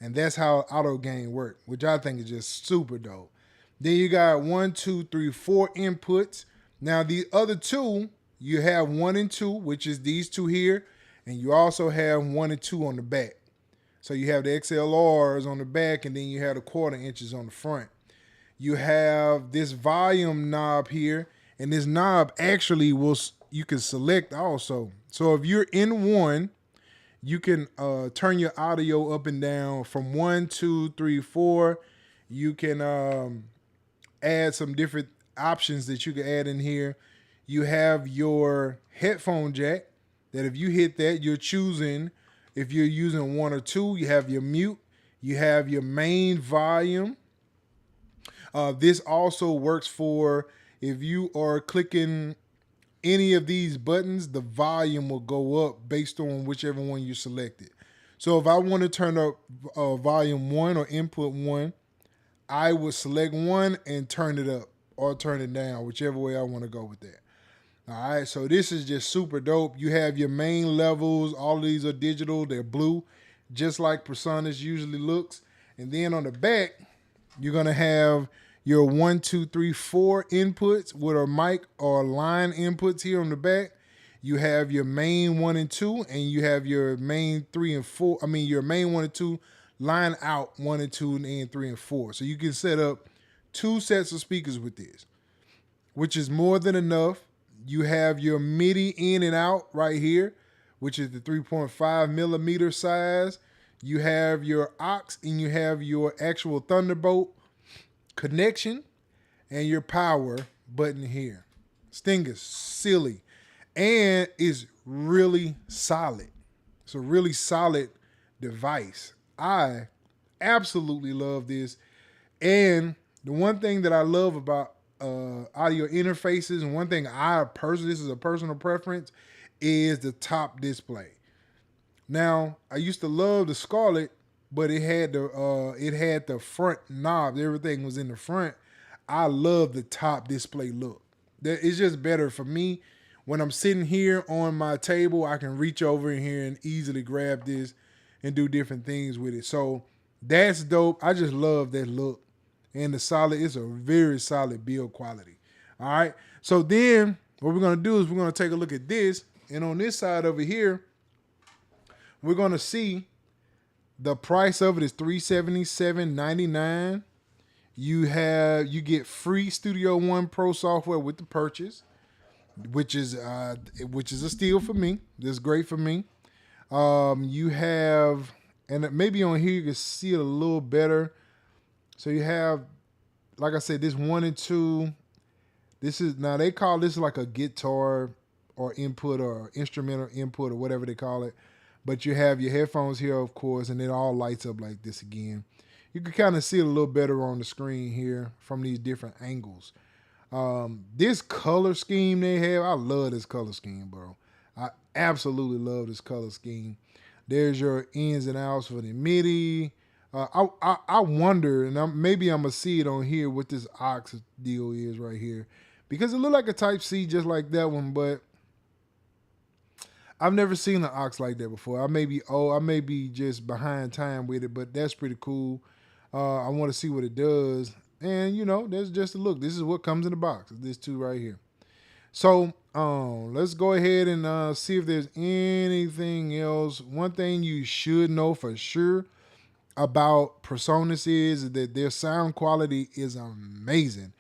S4: And that's how auto gain works, which I think is just super dope. Then you got 1, 2, 3, 4 inputs. Now the other 2, you have 1 and 2, which is these 2 here, And you also have 1 and 2 on the back. So you have the XLRs on the back, and then you have the 1/4 inches on the front. You have this volume knob here, and this knob actually you can select also. So if you're in one, you can turn your audio up and down from 1, 2, 3, 4. You can add some different options that you can add in here. You have your headphone jack that if you hit that, you're choosing if you're using 1 or 2. You have your mute. You have your main volume. This also works for if you are clicking any of these buttons, the volume will go up based on whichever one you selected. So if I want to turn up volume 1 or input 1, I would select 1 and turn it up or turn it down, whichever way I want to go with that. All right, so this is just super dope. You have your main levels. All of these are digital. They're blue, just like PreSonus usually looks. And then on the back, you're going to have your 1, 2, 3, 4 inputs with a mic or line inputs here on the back. You have your main 1 and 2, and you have your main 3 and 4. I mean, your main 1 and 2 line out 1 and 2 and 3 and 4. So you can set up 2 sets of speakers with this, which is more than enough. You have your MIDI in and out right here, which is the 3.5 millimeter size. You have your aux, and you have your actual Thunderbolt connection and your power button here. This thing is silly and is really solid. It's a really solid device. I absolutely love this. And the one thing that I love about audio interfaces, and one thing this is a personal preference, is the top display. Now, I used to love the Scarlett, but it had the front knob. Everything was in the front. I love the top display look. It's just better for me. When I'm sitting here on my table, I can reach over in here and easily grab this and do different things with it. So that's dope. I just love that look. And it's a very solid build quality. All right. So then what we're going to do is we're going to take a look at this. And on this side over here, we're going to see the price of it is $377.99. You get free Studio One Pro software with the purchase, which is a steal for me. This is great for me. You have, and maybe on here you can see it a little better. So you have, like I said, this 1 and 2. Now they call this like a guitar or input or instrumental input or whatever they call it. But you have your headphones here, of course, and it all lights up like this again. You can kind of see it a little better on the screen here from these different angles. This color scheme they have, I love this color scheme, bro. I absolutely love this color scheme. There's your ins and outs for the MIDI. I wonder, and maybe I'm going to see it on here what this aux deal is right here. Because it looked like a Type-C just like that one, but I've never seen an aux like that before. I may be just behind time with it, but that's pretty cool. I want to see what it does. And, that's just a look. This is what comes in the box. This two right here. So let's go ahead and see if there's anything else. One thing you should know for sure about PreSonus is that their sound quality is amazing.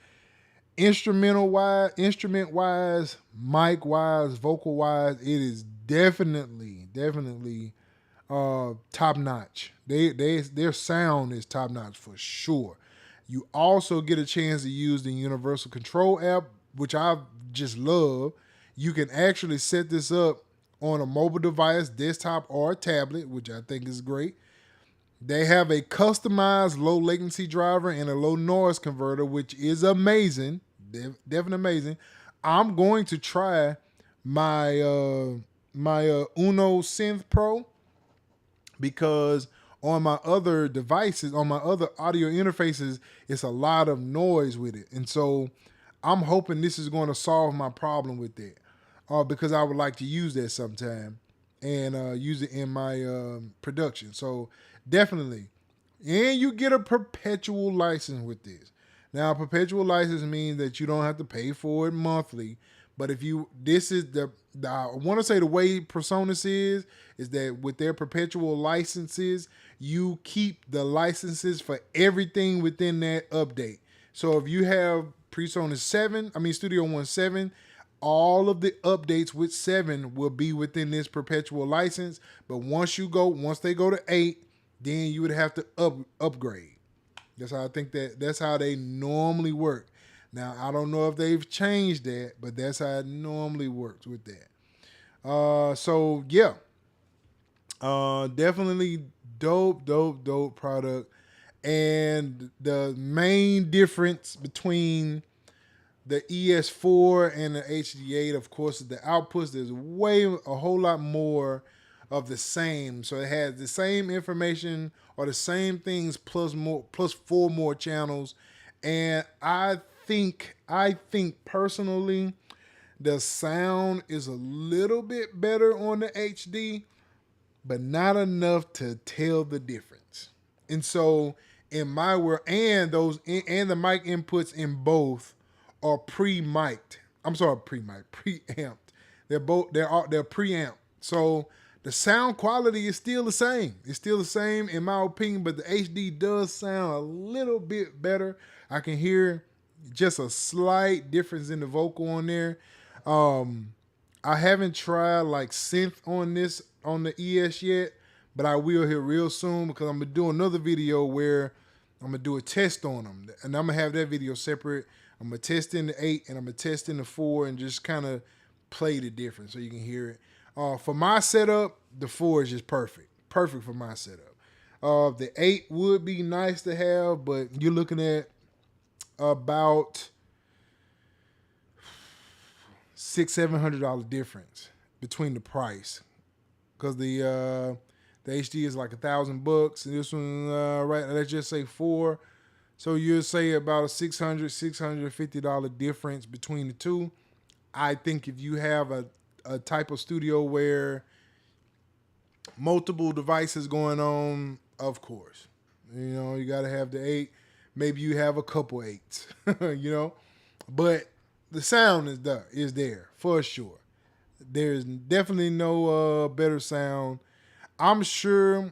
S4: Instrument wise, mic wise, vocal wise, it is definitely top notch. Their sound is top notch for sure. You also get a chance to use the Universal Control app, which I just love. You can actually set this up on a mobile device, desktop, or a tablet, which I think is great. They have a customized low latency driver and a low noise converter, which is amazing. Definitely amazing. I'm going to try my Uno Synth Pro, because on my other devices, on my other audio interfaces, it's a lot of noise with it. And so I'm hoping this is going to solve my problem with that, because I would like to use that sometime and use it in my production. So definitely. And you get a perpetual license with this. Now, a perpetual license means that you don't have to pay for it monthly, But if you, this is the I want to say the way PreSonus is that with their perpetual licenses, you keep the licenses for everything within that update. So if you have PreSonus 7, Studio One 7, all of the updates with 7 will be within this perpetual license. But once they go to 8, then you would have to upgrade. That's how I think that's how they normally work. Now, I don't know if they've changed that, but that's how it normally works with that. So yeah, definitely dope product. And the main difference between the ES4 and the HD8, of course, is the outputs. There's a whole lot more of the same. So it has the same information or the same things plus 4 more channels. And I think personally, the sound is a little bit better on the HD, but not enough to tell the difference. And so in my world, and the mic inputs in both are pre-mic'd. Preamped. They're preamped. So the sound quality is still the same. It's still the same in my opinion, but the HD does sound a little bit better. I can hear just a slight difference in the vocal on there. I haven't tried like synth on the ES yet, but I will here real soon because I'm gonna do another video where I'm gonna do a test on them, and I'm gonna have that video separate. I'm gonna test in the 8 and I'm gonna test in the 4 and just kind of play the difference so you can hear it. For my setup, the 4 is just perfect for my setup. The 8 would be nice to have, but you're looking at about $600-700 difference between the price, because the HD is like $1,000 and this one right, let's just say 4, so you'll say about a $650 difference between the two. I think if you have a type of studio where multiple devices going on, of course, you got to have the 8. Maybe you have a couple 8s, but the sound is there for sure. There's definitely no better sound. I'm sure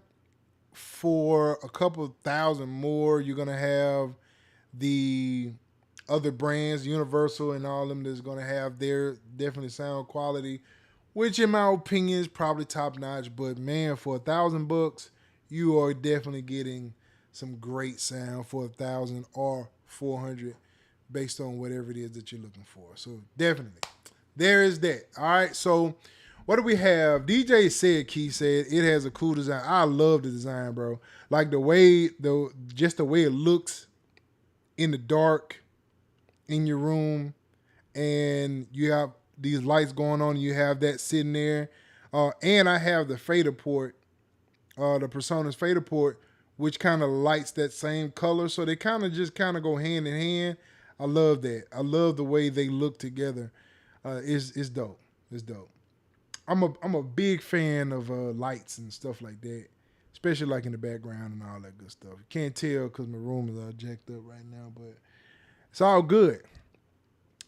S4: for a couple thousand more, you're gonna have the other brands, Universal and all of them, that's gonna have their definitely sound quality, which in my opinion is probably top notch. But man, for $1,000, you are definitely getting some great sound for $1,000 or $400, based on whatever it is that you're looking for. So definitely, there is that. All right, so what do we have? DJ said, Keith said, it has a cool design. I love the design, bro. Like the way it looks in the dark in your room, and you have these lights going on, and you have that sitting there. And I have the fader port, the PreSonus fader port, which kind of lights that same color. So they kind of go hand in hand. I love that. I love the way they look together. It's dope. It's dope. I'm a big fan of lights and stuff like that, especially like in the background and all that good stuff. You can't tell because my room is all jacked up right now, but it's all good.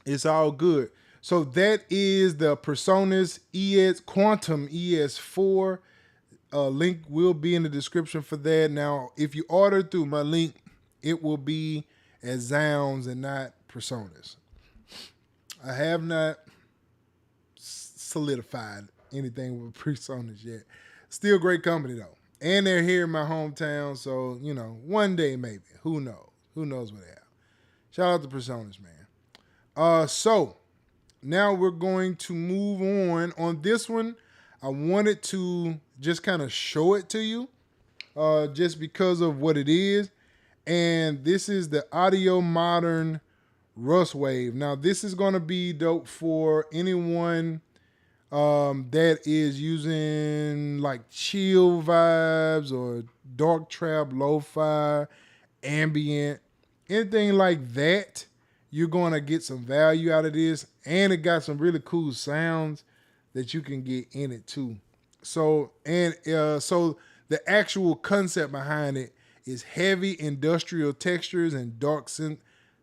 S4: It's all good. So that is the PreSonus Quantum ES4. Link will be in the description for that. Now, if you order through my link, it will be as Zounds and not PreSonus. I have not solidified anything with PreSonus yet. Still great company though. And they're here in my hometown, so one day maybe. Who knows? Who knows what they have. Shout out to PreSonus, man. So now we're going to move on this one. I wanted to just kind of show it to you, just because of what it is. And this is the Audiomodern Rustwave. Now, this is going to be dope for anyone that is using like chill vibes or dark trap, lo-fi, ambient, anything like that. You're going to get some value out of this. And it got some really cool sounds that you can get in it too. So the actual concept behind it is heavy industrial textures and dark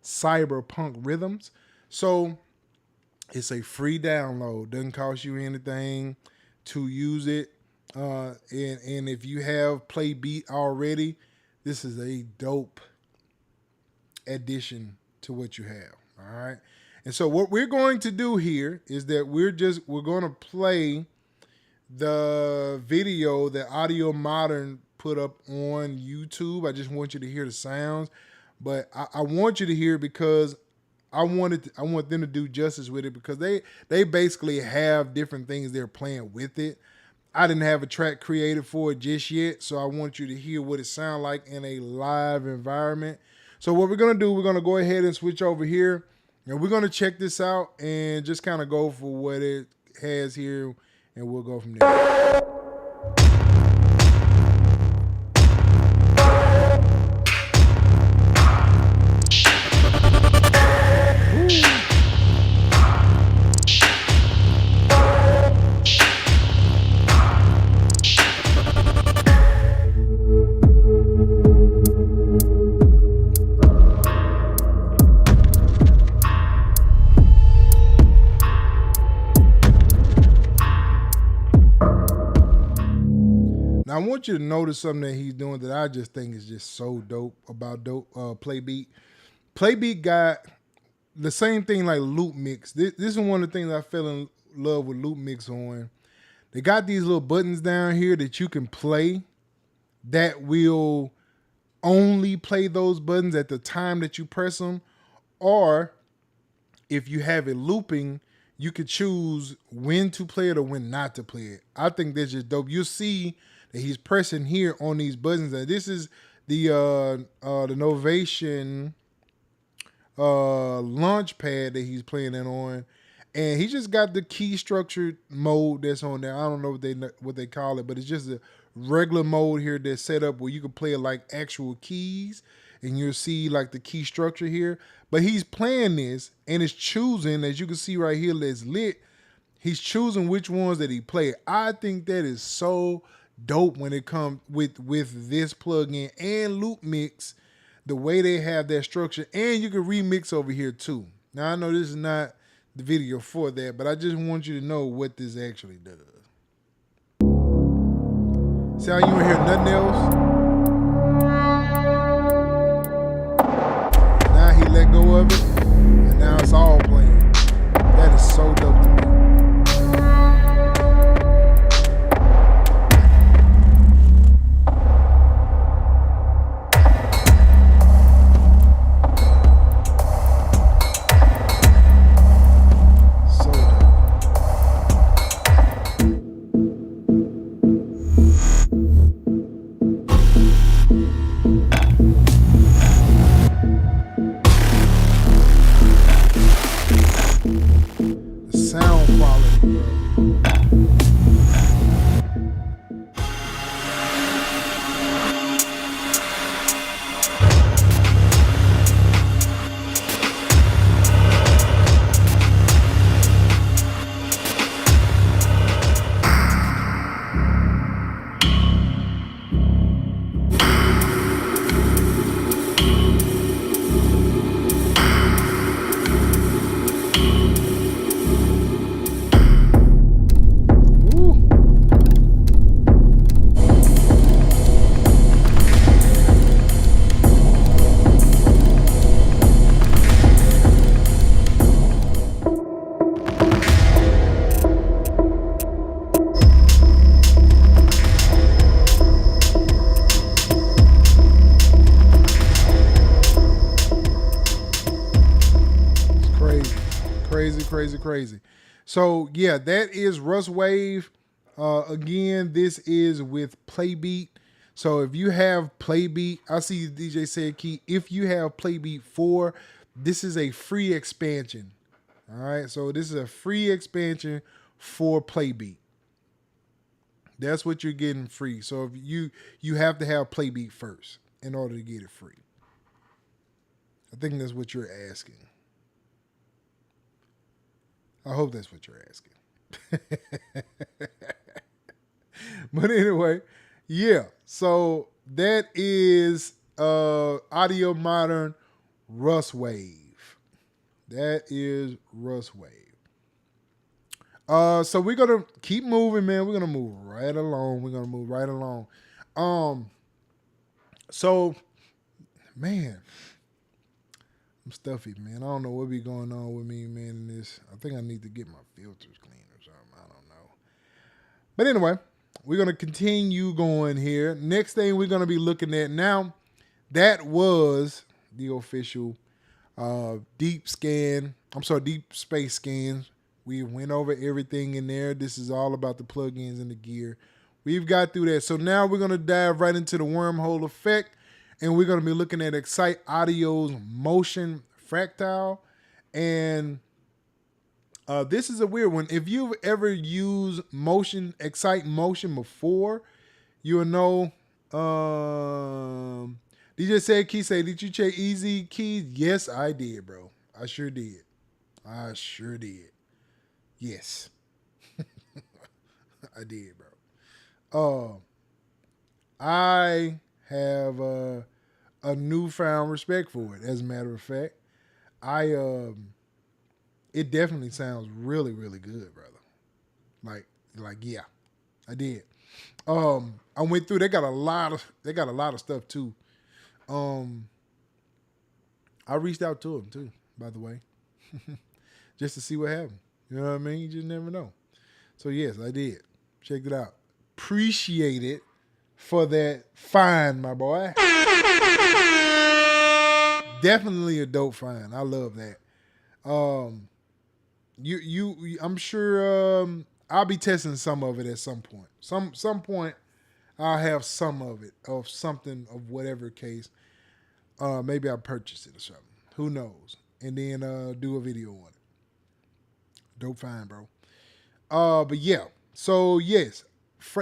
S4: cyberpunk rhythms. So It's a free download. Doesn't cost you anything to use it. And if you have Play Beat already, this is a dope addition to what you have. All right. And so what we're going to do here is that we're going to play the video that Audiomodern put up on YouTube. I just want you to hear the sounds, but I want you to hear it because I want them to do justice with it, because they basically have different things they're playing with it. I didn't have a track created for it just yet, so I want you to hear what it sounds like in a live environment. So what we're going to do, we're going to go ahead and switch over here, and we're going to check this out and just kind of go for what it has here, and we'll go from there. Now, I want you to notice something that he's doing that I just think is just so dope about Playbeat. Playbeat got the same thing like Loop Mix. This is one of the things I fell in love with Loop Mix on. They got these little buttons down here that you can play that will only play those buttons at the time that you press them. Or if you have it looping, you could choose when to play it or when not to play it. I think that's just dope. You'll see that he's pressing here on these buttons. And this is the Novation launch pad that he's playing it on. And he just got the key structured mode that's on there. I don't know what they call it, but it's just a regular mode here that's set up where you can play it like actual keys, and you'll see like the key structure here. But he's playing this and it's choosing, as you can see right here, that's lit. He's choosing which ones that he play. I think that is so dope when it comes with this plugin and Loop Mix, the way they have that structure, and you can remix over here too. Now I know this is not the video for that, but I just want you to know what this actually does. See how you don't hear nothing else? Now he let go of it, and now it's all playing. That is so dope to me. Crazy. So yeah, that is Rustwave. Again, this is with Playbeat. So if you have Playbeat, I see DJ said Key, if you have Playbeat 4, this is a free expansion. All right, so this is a free expansion for Playbeat. That's what you're getting free. So if you have to have Playbeat first in order to get it free. I think that's what you're asking. I hope that's what you're asking. But anyway, yeah. So that is Audiomodern Rustwave. That is Rustwave. So we're gonna keep moving, man. We're gonna move right along. So man, I'm stuffy, man. I don't know what be going on with me, man. In this, I think I need to get my filters clean or something. I don't know. But anyway, we're gonna continue going here. Next thing we're gonna be looking at now, that was the official deep space scans. We went over everything in there. This is all about the plugins and the gear. We've got through that. So now we're gonna dive right into the wormhole effect, and we're gonna be looking at Excite Audio's motion Fractal. And this is a weird one. If you've ever used Excite Motion before, you'll know. DJ said, Key say, did you check Easy Keys? Yes, I did, bro. I sure did. Yes. I did, bro. I have a newfound respect for it. As a matter of fact, it definitely sounds really, really good, brother. Like yeah, I did. I went through. They got a lot of stuff too. I reached out to them too, by the way, just to see what happened. You know what I mean? You just never know. So yes, I did. Checked it out. Appreciate it for that find, my boy. Definitely a dope find. I love that. I'm sure I'll be testing some of it at some point. Some point I'll have some of it, of something of whatever case. Maybe I'll purchase it or something. Who knows? And then do a video on it. Dope find, bro. But yeah. So yes,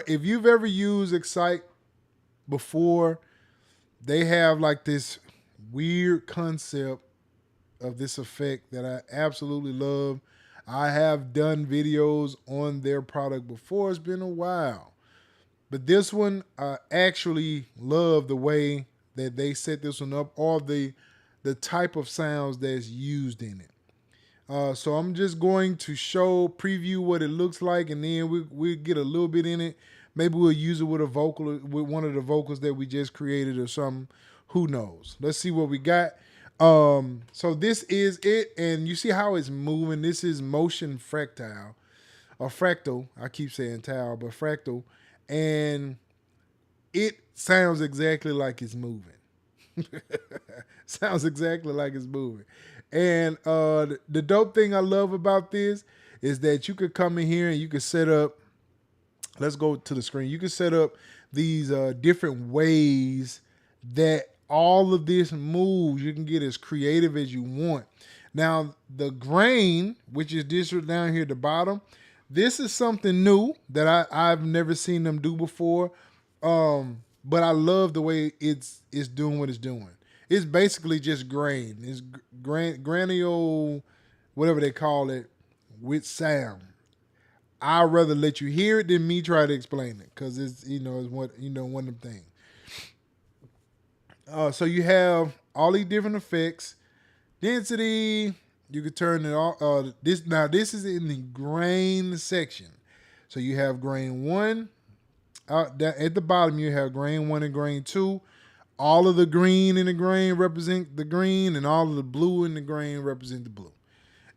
S4: if you've ever used Excite before, they have like this weird concept of this effect that I absolutely love. I have done videos on their product before. It's been a while. But this one, I actually love the way that they set this one up, or the type of sounds that's used in it. So I'm just going to preview what it looks like, and then we'll get a little bit in it. Maybe we'll use it with with one of the vocals that we just created or something. Who knows? Let's see what we got. So this is it, and you see how it's moving. This is motion Fractal, or Fractal. I keep saying towel, but Fractal, and it sounds exactly like it's moving. Sounds exactly like it's moving. And the dope thing I love about this is that you could come in here and you could set up, let's go to the screen. You can set up these different ways that all of this moves. You can get as creative as you want. Now, the grain, which is this down here at the bottom, this is something new that I've never seen them do before. But I love the way it's doing what it's doing. It's basically just grain. It's granule, whatever they call it, with sound. I'd rather let you hear it than me try to explain it, because it's one of them things. So you have all these different effects. Density, you can turn it all. This is in the grain section. So you have grain 1. At the bottom, you have grain 1 and grain 2. All of the green in the grain represent the green, and all of the blue in the grain represent the blue.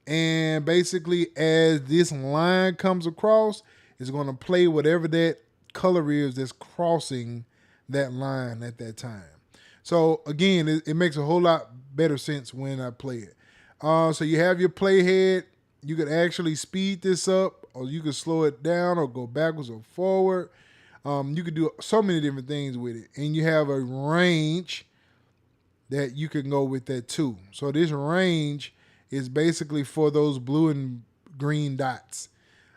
S4: And basically, as this line comes across, it's going to play whatever that color is that's crossing that line at that time. So again, it makes a whole lot better sense when I play it. So you have your playhead. You could actually speed this up, or you could slow it down, or go backwards or forward. You could do so many different things with it. And you have a range that you can go with that too. So this range is basically for those blue and green dots.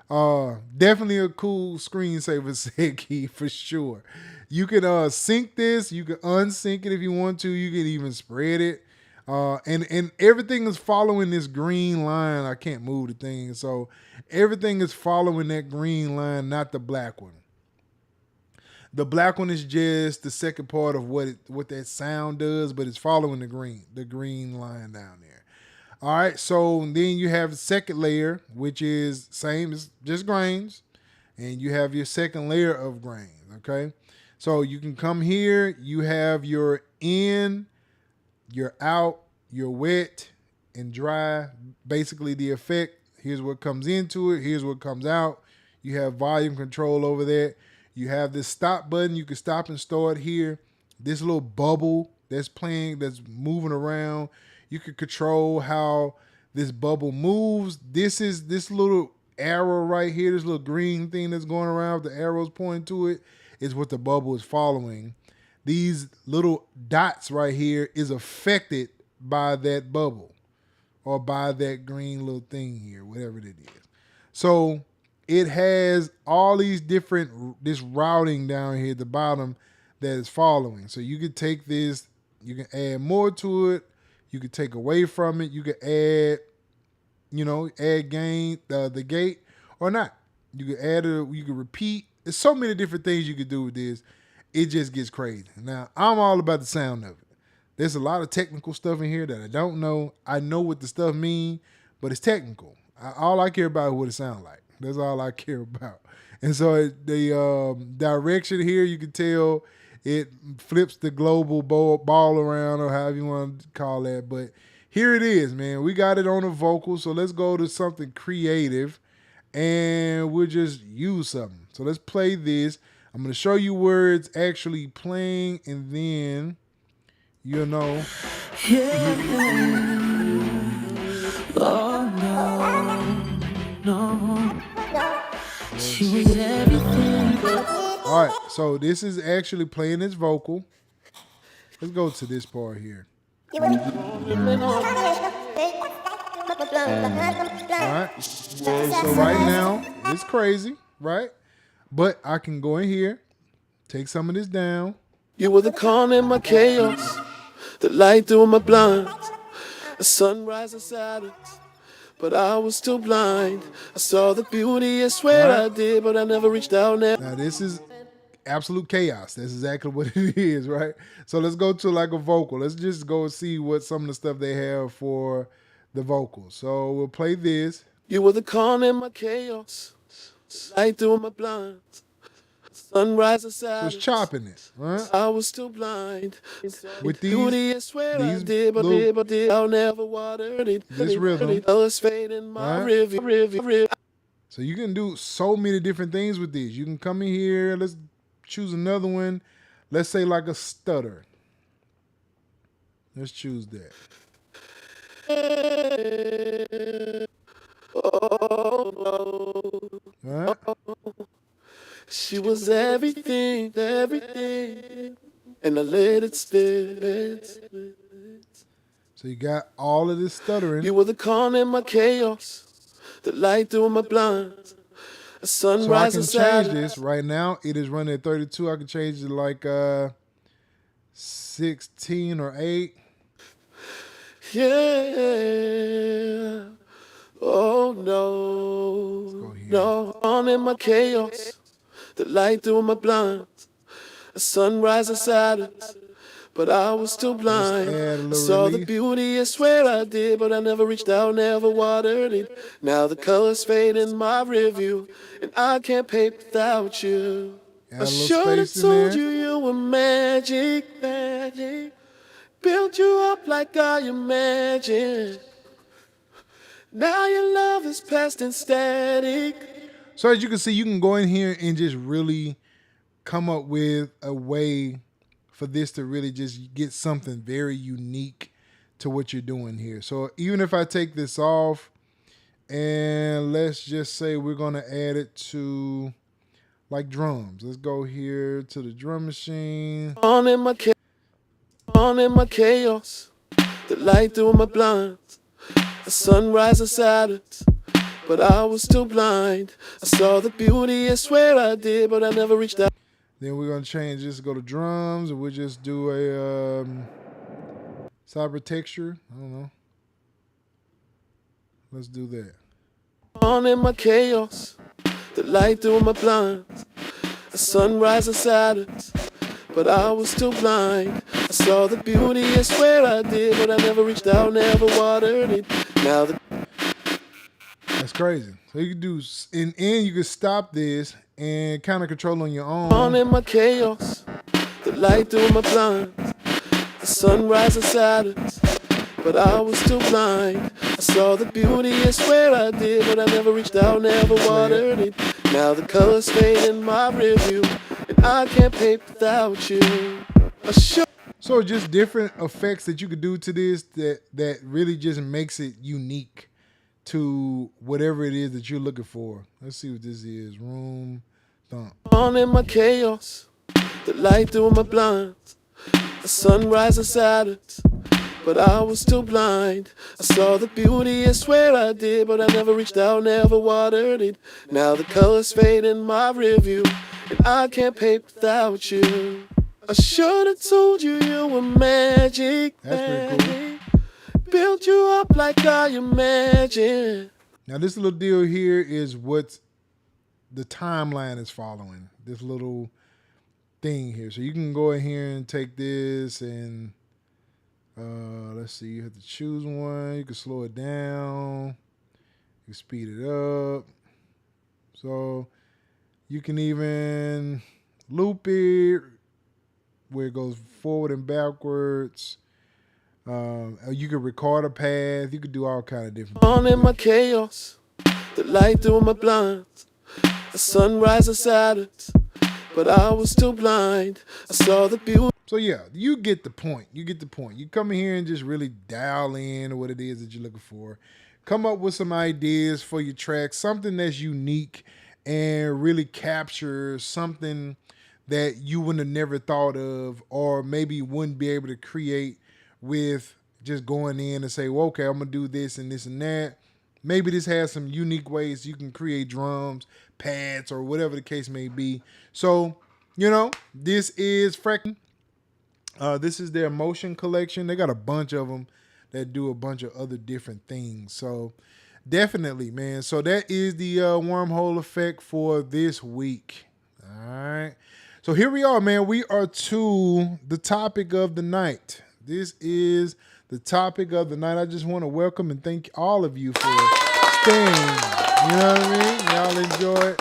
S4: Definitely a cool screensaver set key for sure. You can sync this. You can unsync it if you want to. You can even spread it. And everything is following this green line. I can't move the thing. So everything is following that green line, not the black one. The black one is just the second part of what that sound does, but it's following the green line down there. All right, so then you have the second layer, which is same as just grains, and you have your second layer of grains. Okay, so you can come here. You have your in, your out, your wet, and dry. Basically, the effect. Here's what comes into it. Here's what comes out. You have volume control over that. You have this stop button. You can stop and start here. This little bubble that's playing, that's moving around. You can control how this bubble moves. This is this little arrow right here, this little green thing that's going around with the arrows pointing to it, is what the bubble is following. These little dots right here is affected by that bubble or by that green little thing here, whatever it is. So it has all these different, this routing down here at the bottom that is following. So you could take this, you can add more to it. You could take away from it. You could add, add gain, the gate or not. You could add it, you could repeat. There's so many different things you could do with this. It just gets crazy. Now, I'm all about the sound of it. There's a lot of technical stuff in here that I don't know. I know what the stuff means, but it's technical. All I care about is what it sounds like. That's all I care about. And so the direction here, you can tell it flips the global ball around, or however you want to call that. But here it is, man. We got it on a vocal, so let's go to something creative, and we'll just use something. So let's play this. I'm going to show you where it's actually playing, and then you'll know.
S2: Oh, no. She was everything.
S4: All right, so this is actually playing its vocal. Let's go to this part here. All right, so right now, it's crazy, right? But I can go in here, take some of this down.
S5: You were the calm in my chaos, the light through my blinds, a sunrise of silence, but I was still blind. I saw the beauty, I swear I did, but I never reached out now.
S4: Now this is absolute chaos. That's exactly what it is, right? So let's go to like a vocal. Let's just go see what some of the stuff they have for the vocals. So we'll play this.
S5: You were the calm in my chaos, light through my blinds, sunrise of
S4: So
S5: silence.
S4: it's chopping it, right?
S5: I was still blind.
S4: With
S5: Beauty, I swear I
S4: these
S5: did, but
S4: little-
S5: I'll never water it.
S4: This rhythm.
S5: Colors fade in my
S4: Right.
S5: review.
S4: So you can do so many different things with these. You can come in here. Let's choose another one. Let's say like a stutter. Let's choose that. All right.
S5: She was everything, everything, and I let it spit.
S4: So you got all of this stuttering.
S5: You were the calm in my chaos, the light through my blinds, a
S4: So I
S5: sunrise
S4: can
S5: of
S4: change
S5: silence.
S4: this right now. It is running at 32. I can change it like 16 or 8.
S5: Yeah. Oh
S4: go
S5: no,
S4: here.
S5: no, calm in my chaos, the light through my blinds, a sunrise of silence, but I was still blind.
S4: add a
S5: I
S4: little
S5: saw the
S4: relief.
S5: beauty, I swear I did, but I never reached out, never watered it. Now the colors fade in my review, and I can't paint without you.
S4: Add a
S5: I
S4: little
S5: should have
S4: space in
S5: told
S4: there.
S5: you were magic, magic. Built you up like I imagined. Now your love is past and static.
S4: So as you can see, you can go in here and just really come up with a way for this to really just get something very unique to what you're doing here. So even if I take this off and let's just say we're going to add it to like drums. Let's go here to the drum machine.
S5: On in my chaos, the light through my blinds, a sunrise of silence, but I was still blind. I saw the beauty, I swear I did, but I never reached out.
S4: Then we're going to change this, go to drums, and we'll just do a cyber texture. I don't know. Let's do that.
S5: On in my chaos, the light through my blinds, a sunrise of silence, but I was still blind. I saw the beauty, I swear I did, but I never reached out, never watered it. Now the
S4: That's crazy. So you can do, and you can stop this and kind of control on your
S5: on
S4: own.
S5: in my chaos, the light through my blinds, the sunrise inside us, but I was too blind. I saw the beauty, I swear I did, but I never reached out, never watered it. Now the colors fade in my review, and I can't paint without you.
S4: So just different effects that you could do to this that really just makes it unique to whatever it is that you're looking for. Let's see what this is. Room thump.
S5: On in my chaos, the light through my blinds, the sunrise inside us, but I was too blind. I saw the beauty, I swear I did, but I never reached out, never watered it. Now the colors fade in my review, and I can't paint without you. I should have told you you were magic.
S4: That's pretty cool.
S5: Built you up like I imagine.
S4: Now this little deal here is what the timeline is following. This little thing here. So you can go in here and take this and let's see, you have to choose one. You can slow it down. You can speed it up. So you can even loop it where it goes forward and backwards. You could record a path. You could do all kind of different things.
S5: On in my chaos, the light through my blinds, the sunrise inside us, but I was too blind. I saw the beauty.
S4: So yeah, you get the point. You get the point. You come in here and just really dial in what it is that you're looking for. Come up with some ideas for your track, something that's unique and really captures something that you wouldn't have never thought of, or maybe wouldn't be able to create with just going in and say, well, okay, I'm going to do this and this and that. Maybe this has some unique ways you can create drums, pads, or whatever the case may be. So, you know, this is Fractal. This is their motion collection. They got a bunch of them that do a bunch of other different things. So definitely, man. So that is the wormhole effect for this week. All right. So here we are, man. We are to the topic of the night. This is the topic of the night. I just want to welcome and thank all of you for staying. You know what I mean? Y'all enjoy it.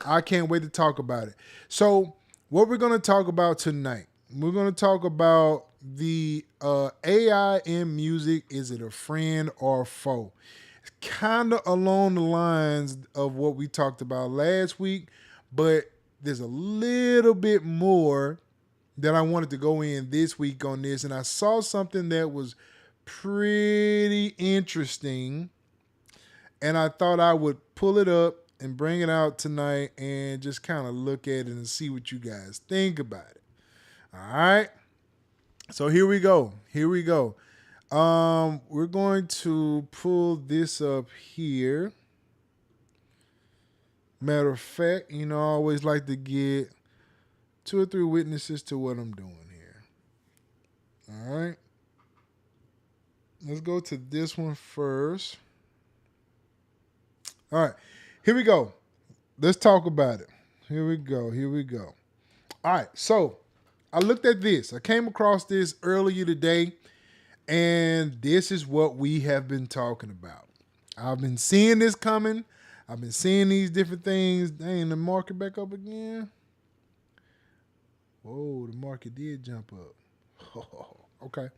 S4: I can't wait to talk about it. So what we're going to talk about tonight, we're going to talk about the AI in music. Is it a friend or a foe? It's kind of along the lines of what we talked about last week, but there's a little bit more that I wanted to go in this week on this. And I saw something that was pretty interesting, and I thought I would pull it up and bring it out tonight and just kind of look at it and see what you guys think about it. All right. So here we go. Here we go. We're going to pull this up here. Matter of fact, you know, I always like to get 2 or 3 witnesses to what I'm doing here. All right. Let's go to this one first. All right. Here we go. Let's talk about it. Here we go. Here we go. All right. So I looked at this. I came across this earlier today, and this is what we have been talking about. I've been seeing this coming. I've been seeing these different things. Dang, the market back up again. Whoa, the market did jump up. Oh, okay.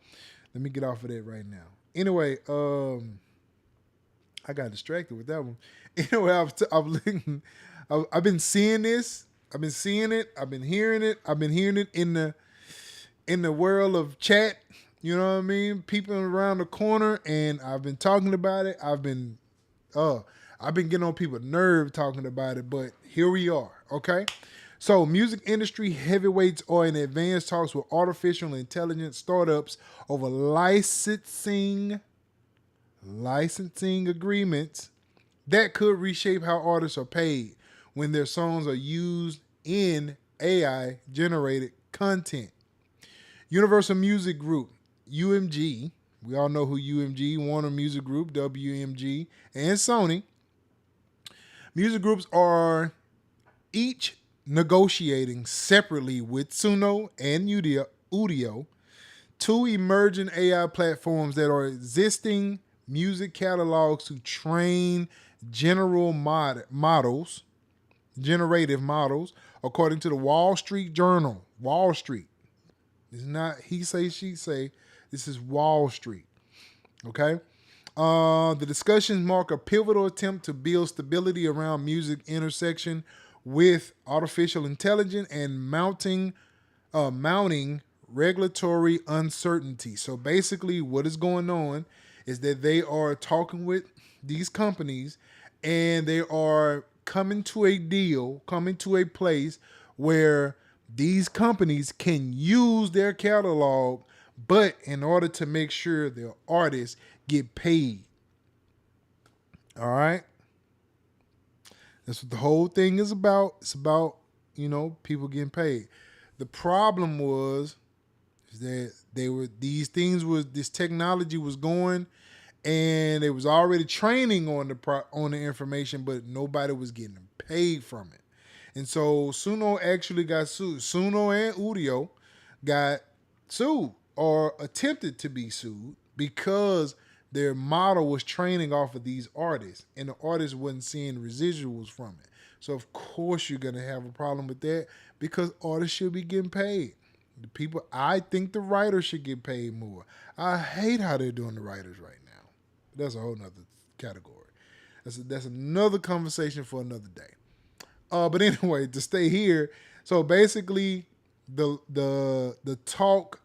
S4: Let me get off of that right now. Anyway, I got distracted with that one. Anyway, I've been seeing this. I've been seeing it. I've been hearing it. I've been hearing it in the world of chat. You know what I mean? People around the corner, and I've been talking about it. I've been getting on people's nerves talking about it, but here we are. Okay. So music industry heavyweights are in advanced talks with artificial intelligence startups over licensing agreements that could reshape how artists are paid when their songs are used in AI generated content. Universal Music Group, UMG, we all know who UMG, Warner Music Group, WMG, and Sony. Music groups are each negotiating separately with Suno and Udio two emerging AI platforms that are existing music catalogs to train generative models, according to the Wall Street Journal. Wall Street. It's not he say, she say. This is Wall Street. Okay? The discussions mark a pivotal attempt to build stability around music intersection with artificial intelligence and mounting regulatory uncertainty. So basically, what is going on is that they are talking with these companies, and they are coming to a place where these companies can use their catalog, but in order to make sure their artists get paid. All right? That's what the whole thing is about. It's about, people getting paid. The problem was that this technology was going, and it was already training on the information, but nobody was getting paid from it. And so Suno actually got sued. Suno and Udio got sued or attempted to be sued because their model was training off of these artists, and the artists wasn't seeing residuals from it. So of course you're gonna have a problem with that, because artists should be getting paid. I think the writers should get paid more. I hate how they're doing the writers right now. That's a whole nother category. That's another conversation for another day. But anyway, to stay here, so basically the talk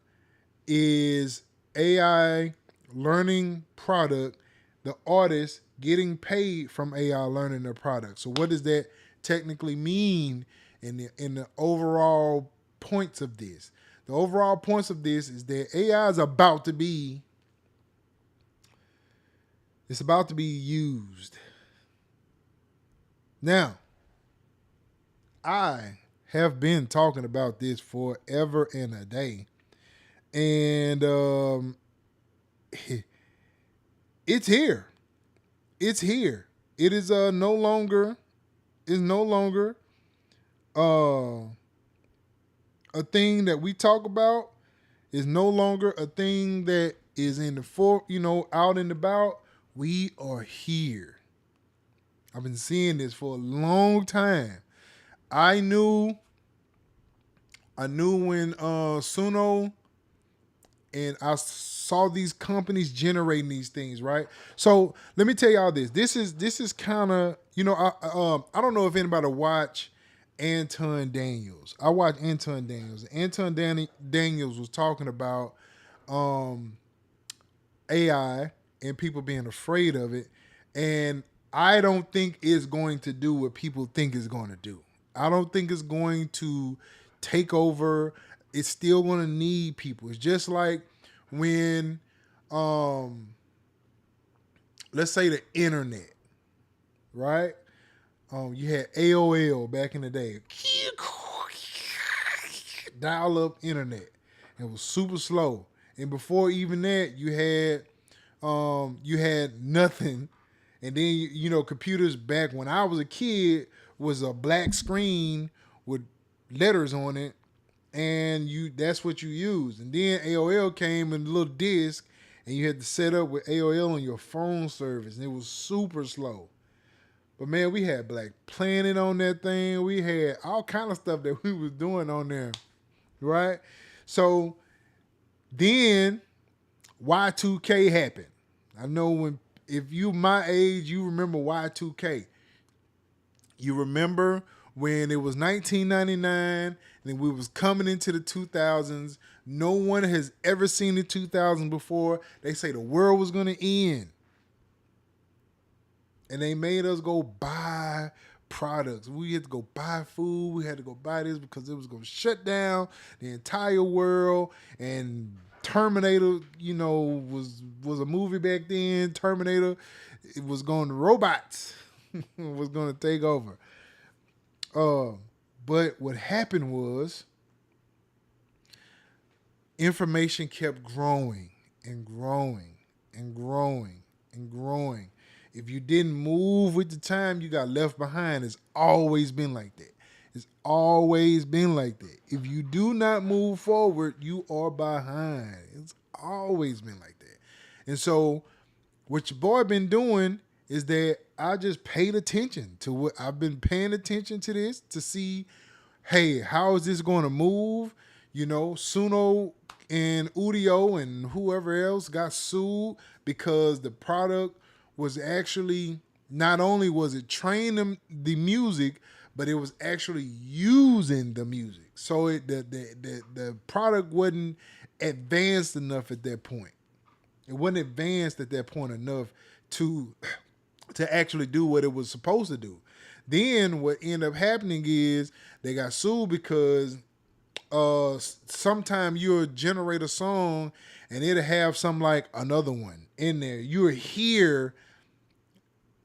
S4: is AI learning product, the artist getting paid from AI learning their product. So what does that technically mean in the overall points of this? The overall points of this is that AI is about to be used. Now, I have been talking about this forever and a day. And it's here. It's here. It is no longer a thing that we talk about. Is no longer a thing that is in the out and about. We are here. I've been seeing this for a long time. I knew when Suno, and I saw these companies generating these things, right? So let me tell y'all this. This is kind of, I don't know if anybody watch Anton Daniels. I watch Anton Daniels. Daniels was talking about AI and people being afraid of it, and I don't think it's going to do what people think it's going to do. I don't think it's going to take over. It's still going to need people. It's just like when, let's say the internet, right? You had AOL back in the day, dial-up internet. It was super slow, and before even that, you had nothing. And then computers back when I was a kid was a black screen with letters on it, and that's what you used. And then AOL came in a little disc, and you had to set up with AOL on your phone service, and it was super slow. But man, we had Black Planet on that thing. We had all kind of stuff that we was doing on there, right? So then Y2K happened. I know if you my age, you remember Y2K. You remember when it was 1999 and we was coming into the 2000s. No one has ever seen the 2000s before. They say the world was going to end. And they made us go buy products. We had to go buy food. We had to go buy this because it was going to shut down the entire world. And Terminator, was a movie back then. Terminator, it was going to robots. Was going to take over. But what happened was information kept growing and growing and growing and growing. If you didn't move with the time, you got left behind. It's always been like that. It's always been like that. If you do not move forward, you are behind. It's always been like that. And so what your boy been doing is that I just paid attention to what I've been paying attention to this to see, hey, how is this going to move? You know, Suno and Udio and whoever else got sued because the product was actually, not only was it training the music, but it was actually using the music. So the product wasn't advanced enough at that point. It wasn't advanced at that point enough to actually do what it was supposed to do. Then what ended up happening is they got sued because sometime you'll generate a song and it'll have some like another one in there. You'll hear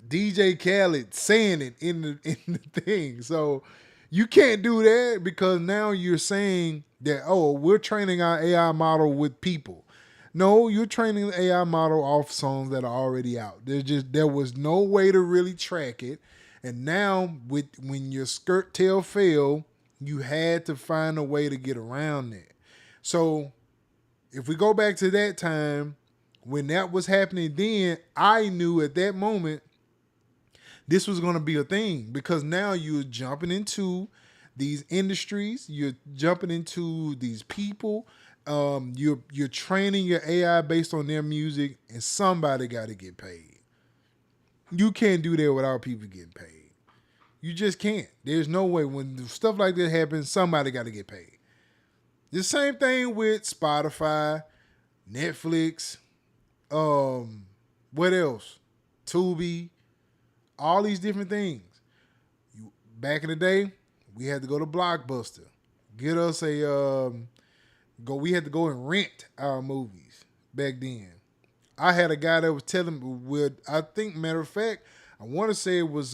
S4: DJ Khaled saying it in the thing. So you can't do that because now you're saying that, oh, we're training our AI model with people. No, you're training the AI model off songs that are already out. There was no way to really track it. And now when your skirt tail fell, you had to find a way to get around that. So if we go back to that time, when that was happening then, I knew at that moment this was going to be a thing because now you're jumping into these industries, you're jumping into these people, you're training your AI based on their music, and somebody got to get paid. You can't do that without people getting paid. You just can't. There's no way. When stuff like that happens, somebody got to get paid. The same thing with Spotify, Netflix, what else? Tubi, all these different things. Back in the day, we had to go to Blockbuster, get us we had to go and rent our movies back then. I had a guy that was telling me, I think, matter of fact, I want to say it was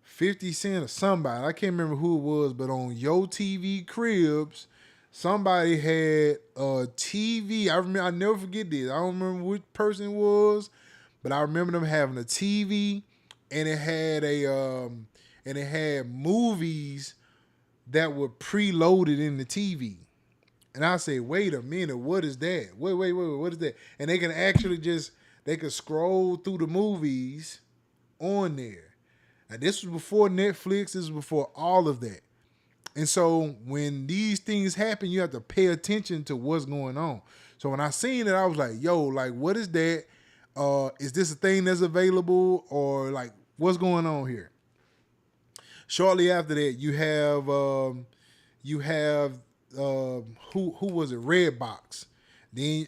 S4: 50 Cent or somebody. I can't remember who it was, but on Yo TV Cribs, somebody had a TV. I never forget this. I don't remember which person it was, but I remember them having a TV, and it had movies that were preloaded in the TV. And I say, wait a minute, what is that? Wait, what is that? And they can actually they could scroll through the movies on there. Now, this was before Netflix. This was before all of that. And so when these things happen, you have to pay attention to what's going on. So when I seen it, I was like, yo, like, what is that? Is this a thing that's available, or like, what's going on here? Shortly after that, you have who was it? Redbox. Then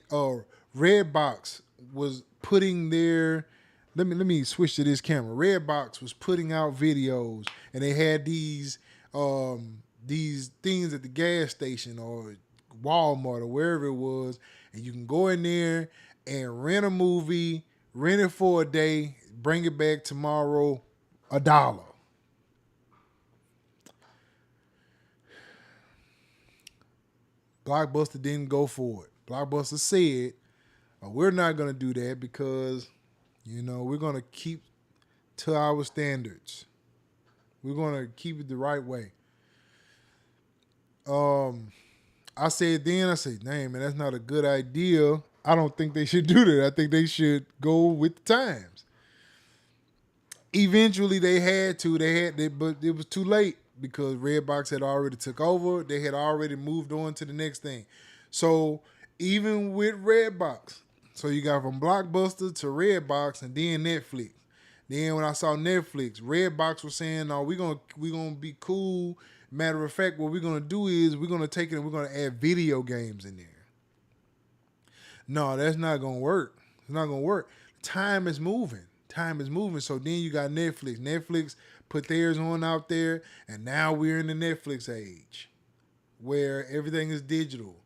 S4: Redbox was putting their, let me switch to this camera. Redbox was putting out videos, and they had these things at the gas station or Walmart or wherever it was, and you can go in there and rent a movie, rent it for a day, bring it back tomorrow, $1. Blockbuster didn't go for it. Blockbuster said, we're not going to do that because, we're going to keep to our standards. We're going to keep it the right way. I said, dang, man, that's not a good idea. I don't think they should do that. I think they should go with the times. Eventually they had to, but it was too late because Redbox had already took over. They had already moved on to the next thing. So even with Redbox, so you got from Blockbuster to Redbox and then Netflix. Then when I saw Netflix, Redbox was saying, no, we're gonna be cool. Matter of fact, what we're gonna do is we're gonna take it and we're gonna add video games in there. No, that's not gonna work. It's not gonna work. Time is moving. So then you got Netflix. Netflix put theirs on out there, and now we're in the Netflix age where everything is digital.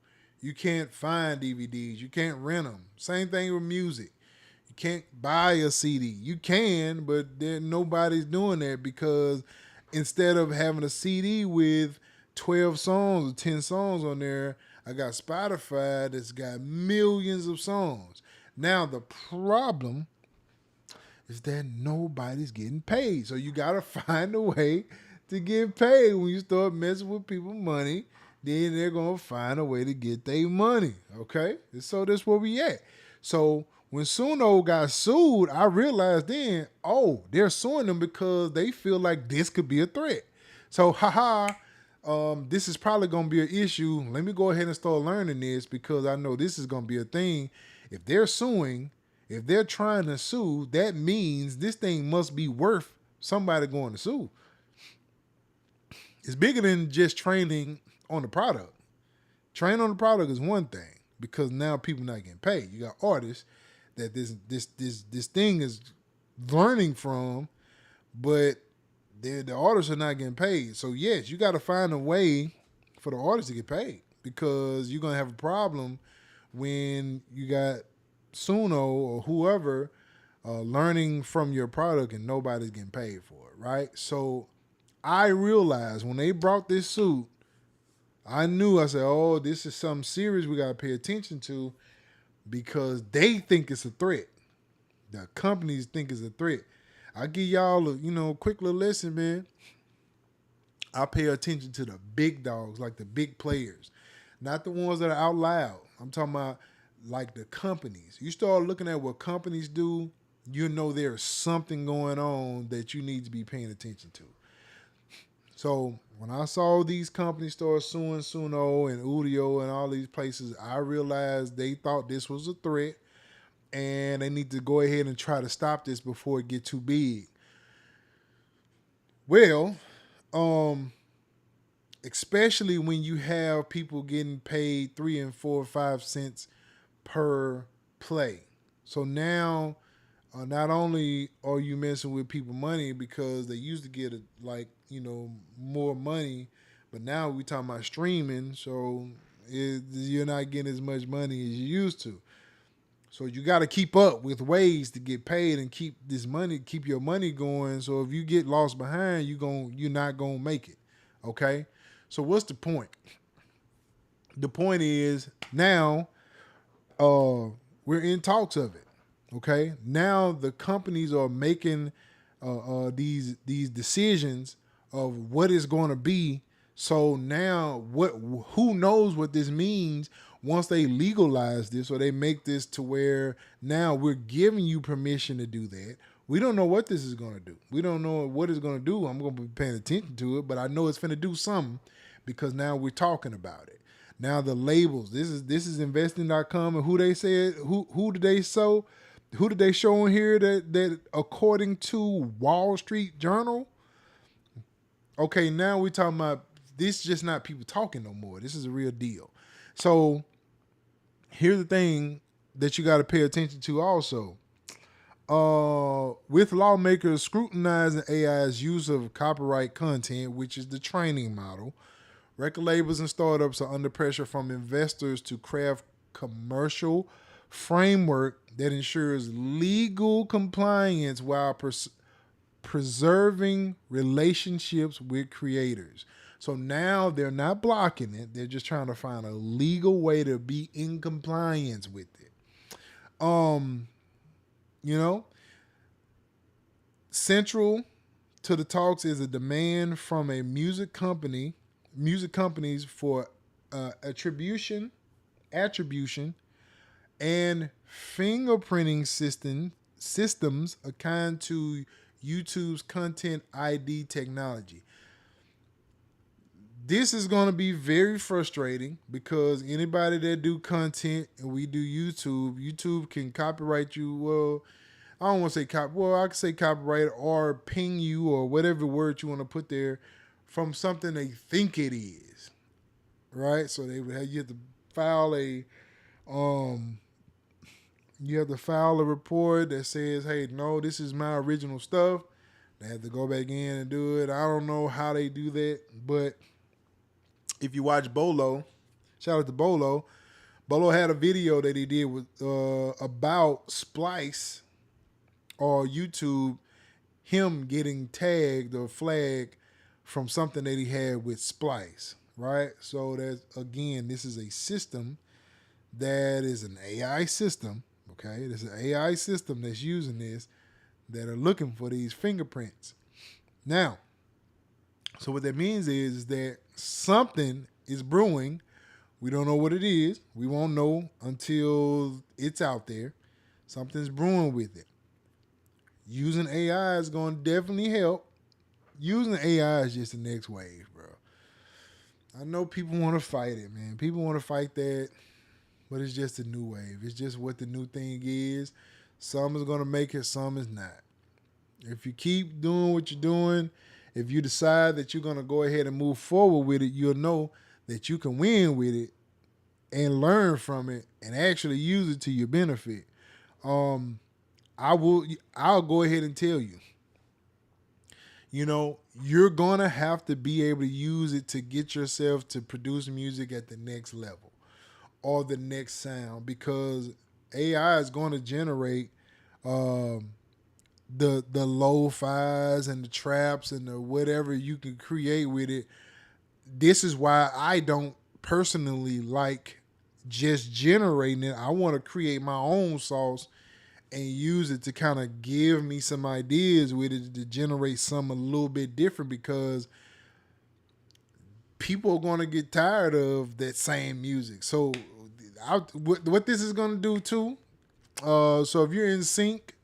S4: You can't find DVDs. You can't rent them. Same thing with music. You can't buy a CD. You can, but nobody's doing that because instead of having a CD with 12 songs or 10 songs on there, I got Spotify that's got millions of songs. Now the problem is that nobody's getting paid. So you got to find a way to get paid. When you start messing with people's money, then they're gonna find a way to get their money. Okay, and so that's where we at. So when Suno got sued, I realized then, oh, they're suing them because they feel like this could be a threat. So, this is probably gonna be an issue. Let me go ahead and start learning this because I know this is gonna be a thing. If they're suing, if they're trying to sue, that means this thing must be worth somebody going to sue. It's bigger than just training on the product. Train on the product is one thing because now people not getting paid. You got artists that this thing is learning from, but the artists are not getting paid. So yes, you got to find a way for the artists to get paid because you're gonna have a problem when you got Suno or whoever learning from your product and nobody's getting paid for it, right? So I realized when they brought this suit, I said, oh, this is something serious we got to pay attention to because they think it's a threat. The companies think it's a threat. I give y'all a quick little lesson, man. I pay attention to the big dogs, like the big players, not the ones that are out loud. I'm talking about like the companies. You start looking at what companies do, you know there's something going on that you need to be paying attention to. So when I saw these companies start suing Suno and Udio and all these places, I realized they thought this was a threat and they need to go ahead and try to stop this before it get too big. Well, especially when you have people getting paid 3 and 4 or 5 cents per play. So now, not only are you messing with people money because they used to get more money, but now we talking about streaming, so you're not getting as much money as you used to. So you got to keep up with ways to get paid and keep your money going. So if you get lost behind, you're not gonna make it. Okay. So what's the point? The point is now, we're in talks of it. Okay. Now the companies are making these decisions of what it's going to be. So now who knows what this means once they legalize this or they make this to where now we're giving you permission to do that. We don't know what this is going to do. We don't know what it's going to do. I'm going to be paying attention to it, but I know it's going to do something because now we're talking about it. Now the labels, this is investing.com and who they said, who did they show? Who did they show in here that according to Wall Street Journal? Okay, now we're talking about this is just not people talking no more. This is a real deal. So here's the thing that you got to pay attention to also. With lawmakers scrutinizing AI's use of copyright content, which is the training model, record labels and startups are under pressure from investors to craft commercial framework that ensures legal compliance while preserving relationships with creators. So now they're not blocking it. They're just trying to find a legal way to be in compliance with it. Central to the talks is a demand from music companies for attribution, and fingerprinting systems akin to YouTube's content ID technology. This is going to be very frustrating because anybody that do content and we do YouTube can copyright you. Well, I don't want to say I can say copyright or ping you or whatever word you want to put there from something they think it is, right? So you have to file a report that says, hey, no, this is my original stuff. They have to go back in and do it. I don't know how they do that, but if you watch Bolo, shout out to Bolo. Bolo had a video that he did with about Splice or YouTube, him getting tagged or flagged from something that he had with Splice, right? So this is a system that is an AI system, okay? There's an AI system that's using this that are looking for these fingerprints. Now, So what that means is that something is brewing. We don't know what it is. We won't know until it's out there. Something's brewing with it. Using AI is going to definitely help. Using AI is just the next wave, bro. I know people want to fight it, man. People want to fight that, but it's just a new wave. It's just what the new thing is. Some is going to make it, some is not. If you keep doing what you're doing, if you decide that you're going to go ahead and move forward with it, you'll know that you can win with it and learn from it and actually use it to your benefit. I'll go ahead and tell you, you're going to have to be able to use it to get yourself to produce music at the next level or the next sound, because AI is going to generate the lo-fis and the traps and the whatever you can create with it. This is why I don't personally like just generating it. I want to create my own sauce and use it to kind of give me some ideas with it to generate something a little bit different, because people are going to get tired of that same music. So what this is going to do too, so if you're in sync,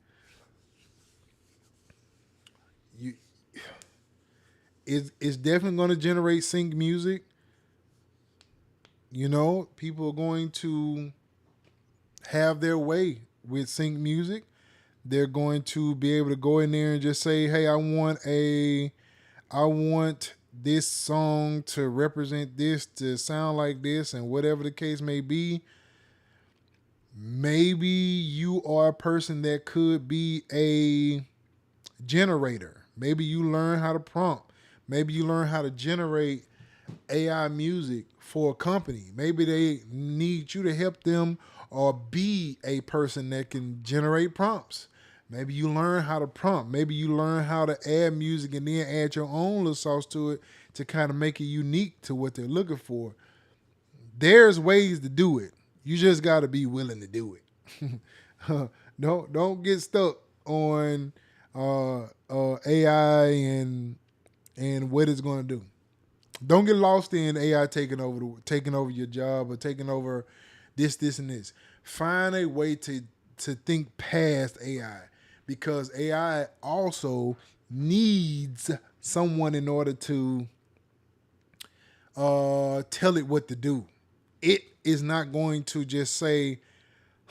S4: it's definitely going to generate sync music. People are going to have their way with sync music. They're going to be able to go in there and just say, hey, I want this song to represent this, to sound like this, and whatever the case may be. Maybe you are a person that could be a generator. Maybe you learn how to prompt. Maybe you learn how to generate AI music for a company. Maybe they need you to help them or be a person that can generate prompts. Maybe you learn how to prompt. Maybe you learn how to add music and then add your own little sauce to it to kind of make it unique to what they're looking for. There's ways to do it. You just got to be willing to do it. Don't get stuck on AI and what it's going to do. Don't get lost in AI taking over your job or taking over this, and this. Find a way to think past AI, because AI also needs someone in order to tell it what to do. It is not going to just say,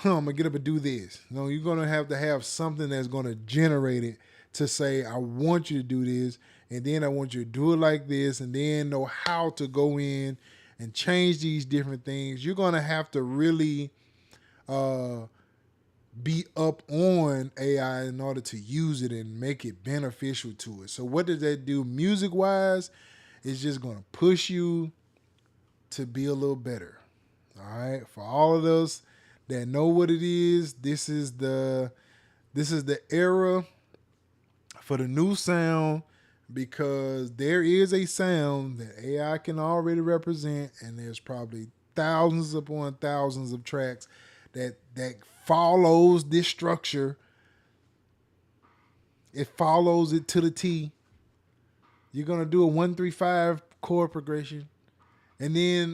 S4: I'm going to get up and do this. No, you're going to have something that's going to generate it to say, I want you to do this, and then I want you to do it like this, and then know how to go in and change these different things. You're going to have to really be up on AI in order to use it and make it beneficial to it. So what does that do music-wise? It's just going to push you to be a little better. All right? For all of us that know what it is, this is the era for the new sound, because there is a sound that AI can already represent, and there's probably thousands upon thousands of tracks that follows this structure. It follows it to the T. You're gonna do a 1-3-5 chord progression, and then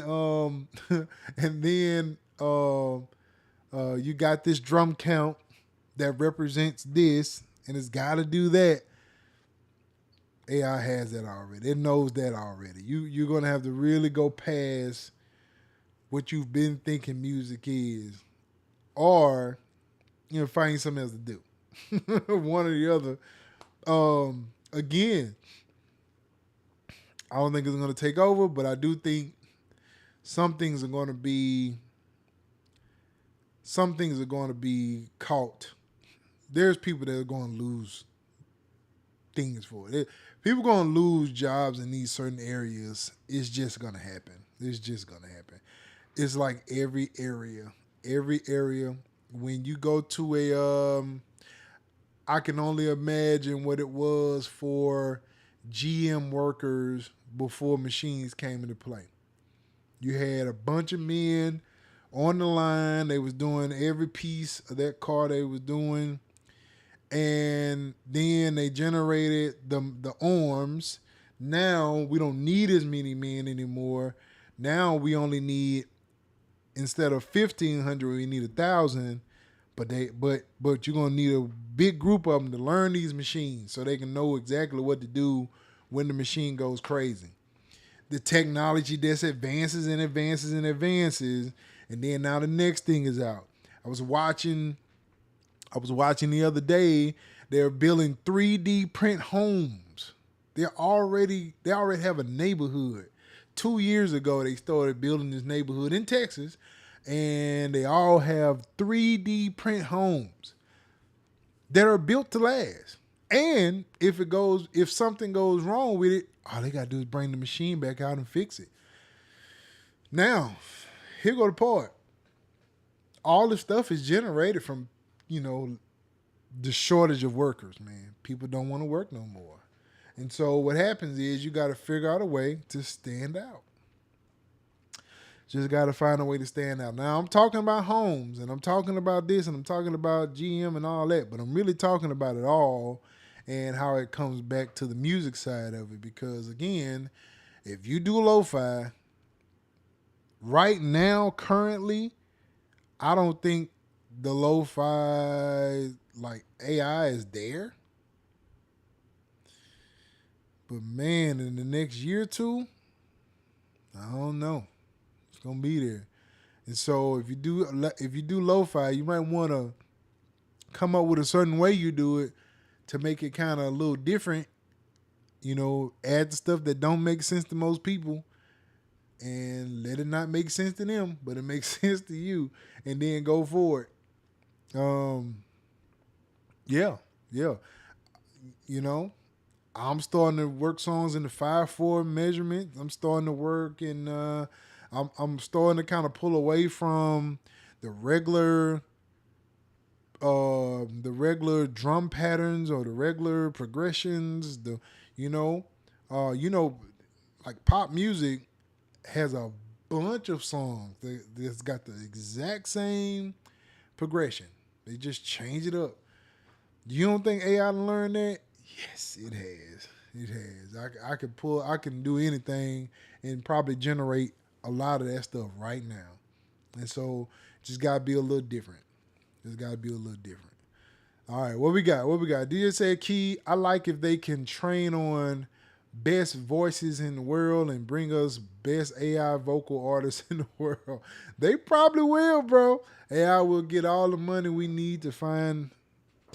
S4: you got this drum count that represents this, and it's got to do that. AI has that already. It knows that already. You're gonna have to really go past what you've been thinking music is, or find something else to do. One or the other. Again, I don't think it's gonna take over, but I do think some things are gonna be caught. There's people that are gonna lose things for it. People gonna lose jobs in these certain areas. It's just gonna happen. It's just gonna happen. It's like every area. When you go to I can only imagine what it was for GM workers before machines came into play. You had a bunch of men on the line. They was doing every piece of that car they was doing. And then they generated the arms. Now we don't need as many men anymore. Now we only need, instead of 1,500, we need 1,000. But you're gonna need a big group of them to learn these machines so they can know exactly what to do when the machine goes crazy. The technology just advances and advances and advances, and then now the next thing is out. I was watching the other day. They're building 3D print homes. They already have a neighborhood. 2 years ago, they started building this neighborhood in Texas, and they all have 3D print homes that are built to last. And if something goes wrong with it, all they gotta do is bring the machine back out and fix it. Now, here go the part. All the stuff is generated from, the shortage of workers, man. People don't want to work no more. And so what happens is you got to figure out a way to stand out. Just got to find a way to stand out. Now, I'm talking about homes, and I'm talking about this, and I'm talking about GM and all that, but I'm really talking about it all and how it comes back to the music side of it. Because, again, if you do lo-fi, right now, currently, I don't think the lo-fi, like, AI is there. But, man, in the next year or two, I don't know. It's going to be there. And so if you do lo-fi, you might want to come up with a certain way you do it to make it kind of a little different. Add the stuff that don't make sense to most people and let it not make sense to them, but it makes sense to you, and then go for it. Yeah. I'm starting to work songs in the 5/4 measurement. I'm starting to work in. I'm starting to kind of pull away from the regular drum patterns or the regular progressions. Like pop music has a bunch of songs that's got the exact same progression. They just change it up. You don't think AI learned that? Yes, it has. It has. I can do anything and probably generate a lot of that stuff right now. And so just gotta be a little different. All right, what we got? DJ said, Key, I like if they can train on best voices in the world and bring us best AI vocal artists in the world. They probably will, bro. AI will get all the money we need to find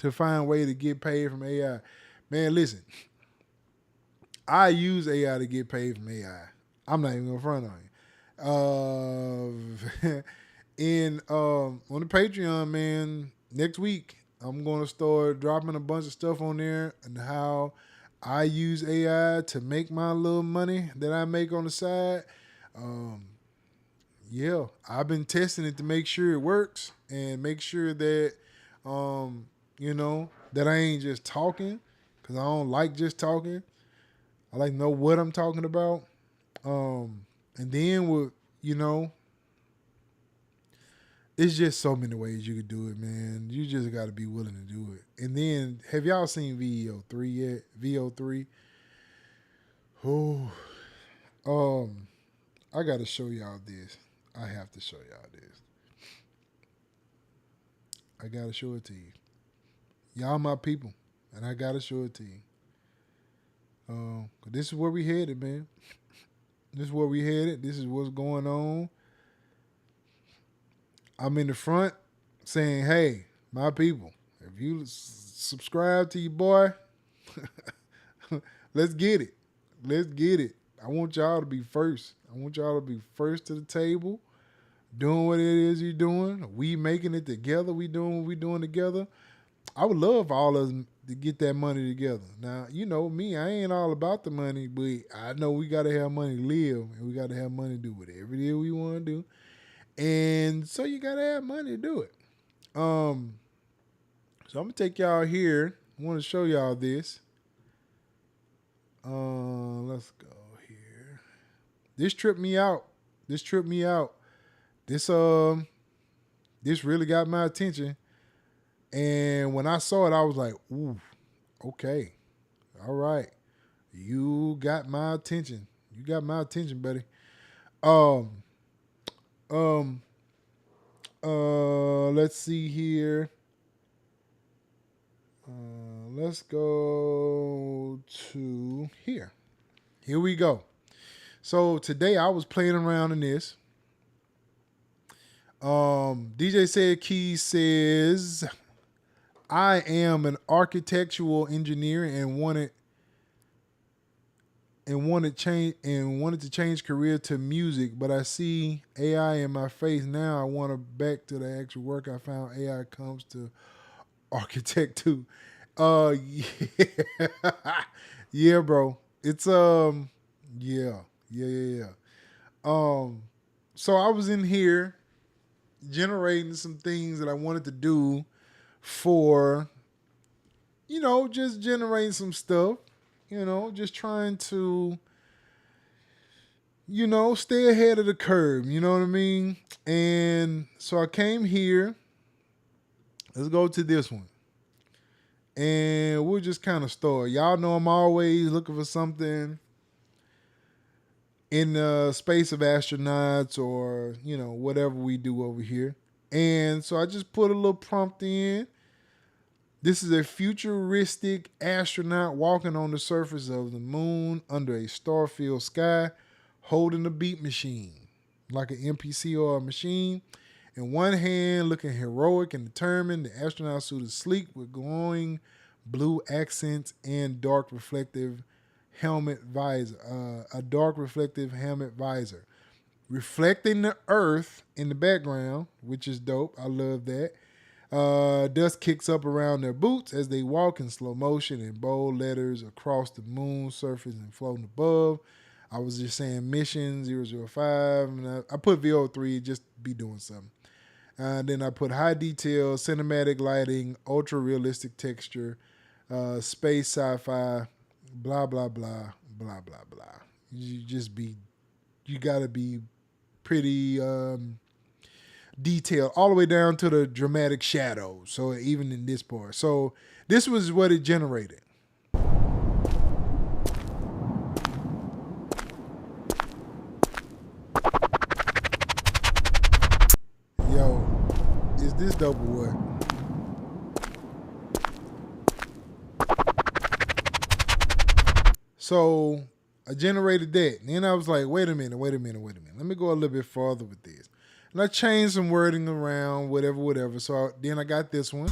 S4: a way to get paid from AI. Man, listen. I use AI to get paid from AI. I'm not even gonna front on you. On the Patreon, man, next week I'm gonna start dropping a bunch of stuff on there and how I use AI to make my little money that I make on the side. I've been testing it to make sure it works and make sure that that I ain't just talking, because I don't like just talking. I like to know what I'm talking about. And then it's just so many ways you could do it, man. You just got to be willing to do it. And then, have y'all seen VO3 yet? VO3. Oh, I got to show y'all this. I have to show y'all this. I got to show it to you. Y'all my people, and I got to show it to you. This is where we headed, man. This is where we headed. This is what's going on. I'm in the front saying, hey, my people, if you subscribe to your boy, let's get it. I want y'all to be first. I want y'all to be first to the table, doing what it is you're doing. We making it together. We doing what we doing together. I would love for all of us to get that money together. Now, me, I ain't all about the money, but I know we got to have money to live, and we got to have money to do whatever it is we want to do. And so you got to have money to do it. So I'm going to take y'all here. I want to show y'all this. Let's go here. This tripped me out. This really got my attention. And when I saw it, I was like, ooh, okay. All right. You got my attention. You got my attention, buddy. Um, let's see here. Let's go to here. Here we go. So today I was playing around in this. DJ Said Key says, I am an architectural engineer and wanted to change career to music, but I see AI in my face now. I want to back to the actual work. I found AI comes to architect too. Yeah. Yeah, bro. It's yeah. So I was in here generating some things that I wanted to do for, just generating some stuff, just trying to, stay ahead of the curve, you know what I mean? And so I came here. Let's go to this one. And we'll just kind of start. Y'all know I'm always looking for something in the space of astronauts or, whatever we do over here. And so I just put a little prompt in. This is a futuristic astronaut walking on the surface of the moon under a star-filled sky, holding a beat machine, like an NPC or a machine. In one hand, looking heroic and determined, the astronaut suit is sleek with glowing blue accents and dark reflective helmet visor. Reflecting the earth in the background, which is dope. I love that. Dust kicks up around their boots as they walk in slow motion in bold letters across the moon surface and floating above. I was just saying mission 005, and I put VO3 just to be doing something. Then I put high detail, cinematic lighting, ultra realistic texture, space sci-fi, blah, blah, blah, blah, blah, blah. You gotta be pretty detailed all the way down to the dramatic shadows. So even in this part. So this was what it generated. Yo, is this dope or what? So I generated that. And then I was like, wait a minute. Let me go a little bit farther with this. And I changed some wording around, whatever. So then I got this one.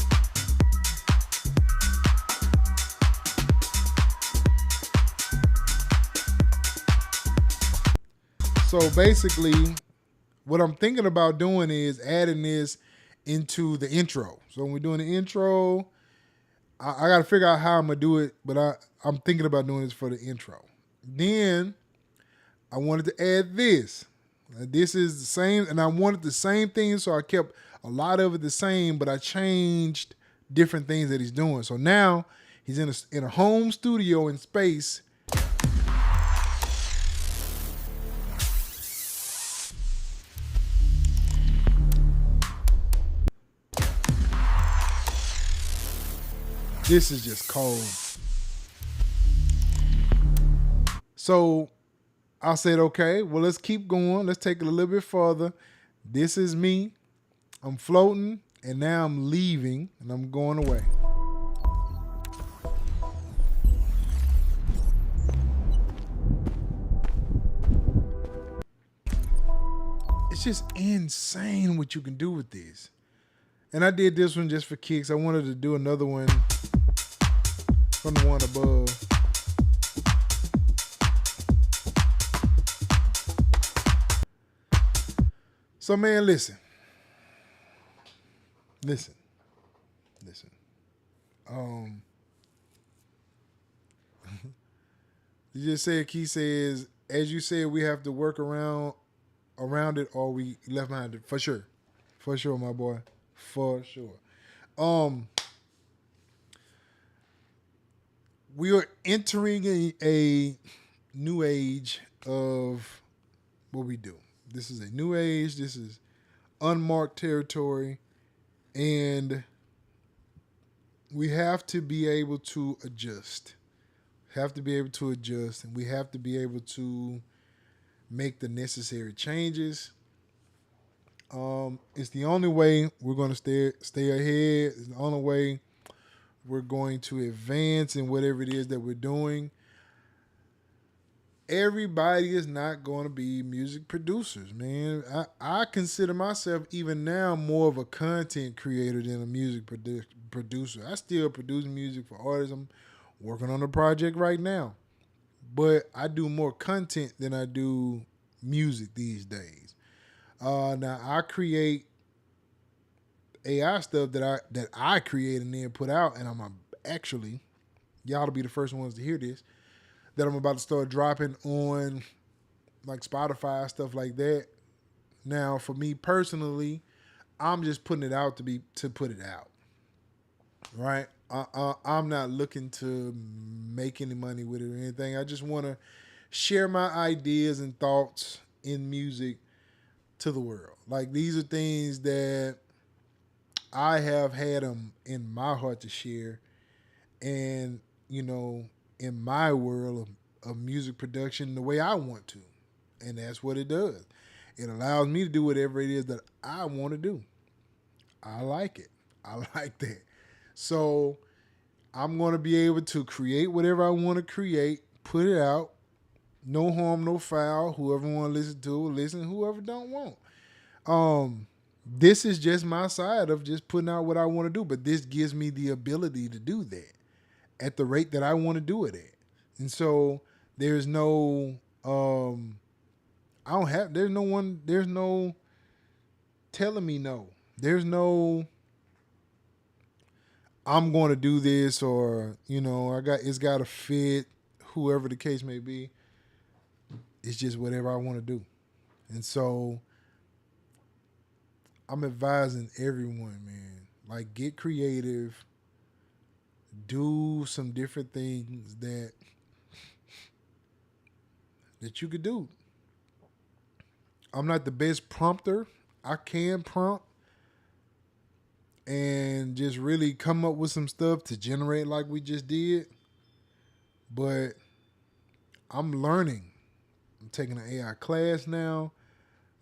S4: So basically, what I'm thinking about doing is adding this into the intro. So when we're doing the intro, I got to figure out how I'm going to do it, but I'm thinking about doing this for the intro. Then I wanted to add this. This is the same, and I wanted the same thing, so I kept a lot of it the same, but I changed different things that he's doing. So now he's in a home studio in space. This is just cold. So I said, okay, well, let's keep going. Let's take it a little bit further. This is me. I'm floating, and now I'm leaving, and I'm going away. It's just insane what you can do with this. And I did this one just for kicks. I wanted to do another one from the one above. So, man, listen. You just said, Key says, as you said, we have to work around it, or we left behind it. For sure, my boy, for sure. We are entering a new age of what we do. This is a new age. This is unmarked territory. And we have to be able to adjust. have to be able to adjust, and we have to be able to make the necessary changes. It's the only way we're going to stay ahead. It's the only way we're going to advance in whatever it is that we're doing. Everybody is not going to be music producers, man. I consider myself even now more of a content creator than a music producer. I still produce music for artists. I'm working on a project right now, but I do more content than I do music these days. Now I create AI stuff that I create and then put out, and actually, y'all will be the first ones to hear this, that I'm about to start dropping on like Spotify, stuff like that. Now, for me personally, I'm just putting it out to put it out, right? I'm not looking to make any money with it or anything. I just want to share my ideas and thoughts in music to the world. Like, these are things that I have had them in my heart to share, and in my world of music production the way I want to. And that's what it does. It allows me to do whatever it is that I want to do. I like it. I like that. So I'm going to be able to create whatever I want to create, put it out. No harm, no foul. Whoever want to listen to it, listen. Whoever don't want. This is just my side of just putting out what I want to do. But this gives me the ability to do that at the rate that I want to do it at. And so there's no, there's no telling me no. There's no, I'm going to do this, or, it's got to fit, whoever the case may be. It's just whatever I want to do. And so I'm advising everyone, man, like, get creative, do some different things that you could do. I'm not the best prompter. I can prompt and just really come up with some stuff to generate like we just did. But I'm learning. I'm taking an AI class now.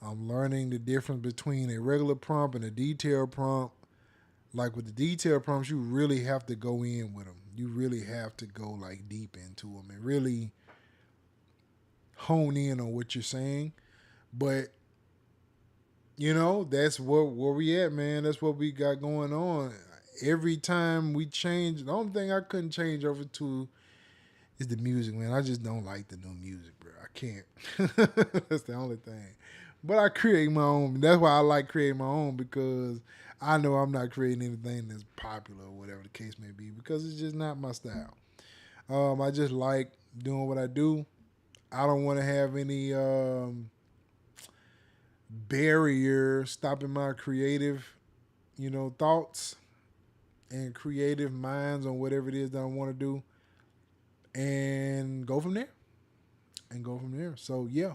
S4: I'm learning the difference between a regular prompt and a detailed prompt. Like, with the detailed prompts, you really have to go in with them. You really have to go like deep into them and really hone in on what you're saying. But that's where we at, man. That's what we got going on. Every time we change, the only thing I couldn't change over to is the music, man. I just don't like the new music, bro. I can't. That's the only thing. But I create my own. That's why I like creating my own, because I know I'm not creating anything that's popular or whatever the case may be, because it's just not my style. I just like doing what I do. I don't want to have any barrier stopping my creative, thoughts and creative minds on whatever it is that I want to do, and go from there. So yeah.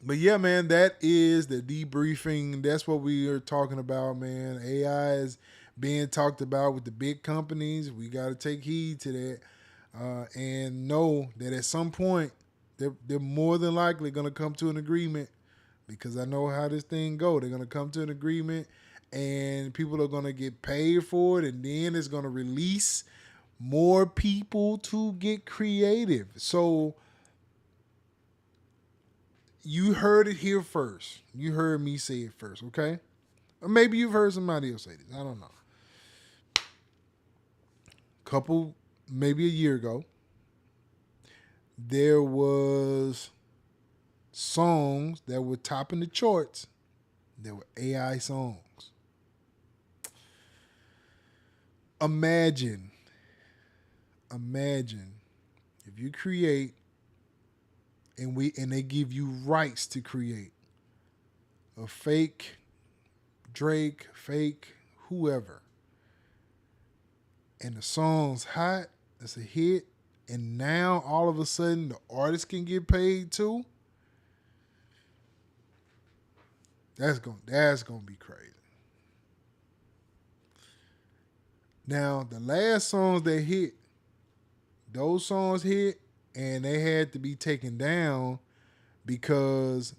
S4: But yeah, man, that is the debriefing. That's what we are talking about, man. AI is being talked about with the big companies. We got to take heed to that, and know that at some point they're more than likely going to come to an agreement, because I know how this thing go. They're going to come to an agreement, and people are going to get paid for it, and then it's going to release more people to get creative. So you heard it here first. You heard me say it first, okay? Or maybe you've heard somebody else say this. I don't know. Maybe a year ago, there was songs that were topping the charts that were AI songs. Imagine if you create and they give you rights to create a fake Drake, fake whoever, and the song's hot, it's a hit, and now all of a sudden the artist can get paid too. That's gonna be crazy. Now, the last songs that hit those songs hit and they had to be taken down because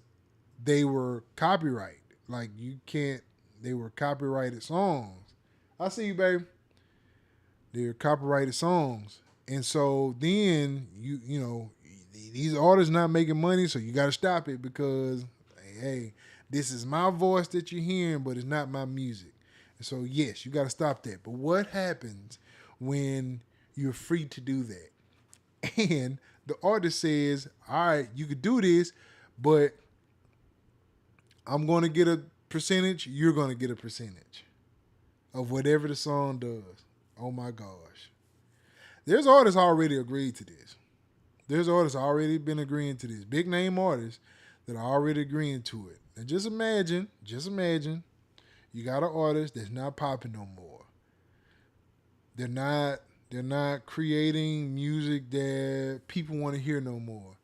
S4: they were copyright. Like you can't. They were copyrighted songs. I see you, baby. They're copyrighted songs, and so then you know these artists not making money, so you got to stop it because hey, this is my voice that you're hearing, but it's not my music. And so yes, you got to stop that. But what happens when you're free to do that? And the artist says, all right, you could do this, but I'm going to get a percentage. You're going to get a percentage of whatever the song does. Oh my gosh. There's artists already agreed to this. There's artists already been agreeing to this. Big name artists that are already agreeing to it. And just imagine, you got an artist that's not popping no more. They're not creating music that people want to hear no more.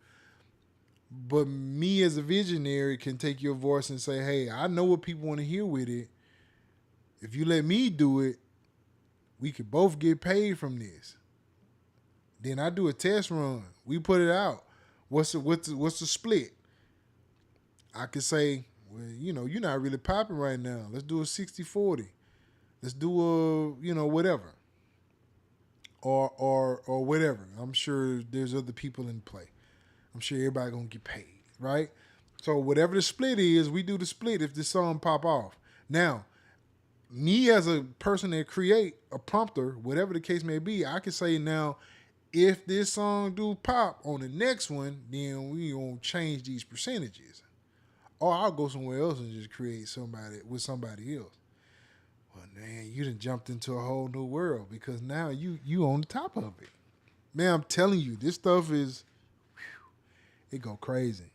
S4: But me as a visionary can take your voice and say, hey, I know what people want to hear with it. If you let me do it, we could both get paid from this. Then I do a test run. We put it out. What's the split? I could say, well, you know, you're not really popping right now. Let's do a 60-40. Let's do a, you know, whatever. Or whatever. I'm sure there's other people in play. I'm sure everybody gonna get paid, right? So whatever the split is, we do the split if the song pop off. Now, me as a person that create a prompter, whatever the case may be, I can say now, if this song do pop on the next one, then we gonna change these percentages. Or I'll go somewhere else and just create somebody with somebody else. Well, man, you done jumped into a whole new world because now you on the top of it. Man, I'm telling you, this stuff is, it go crazy.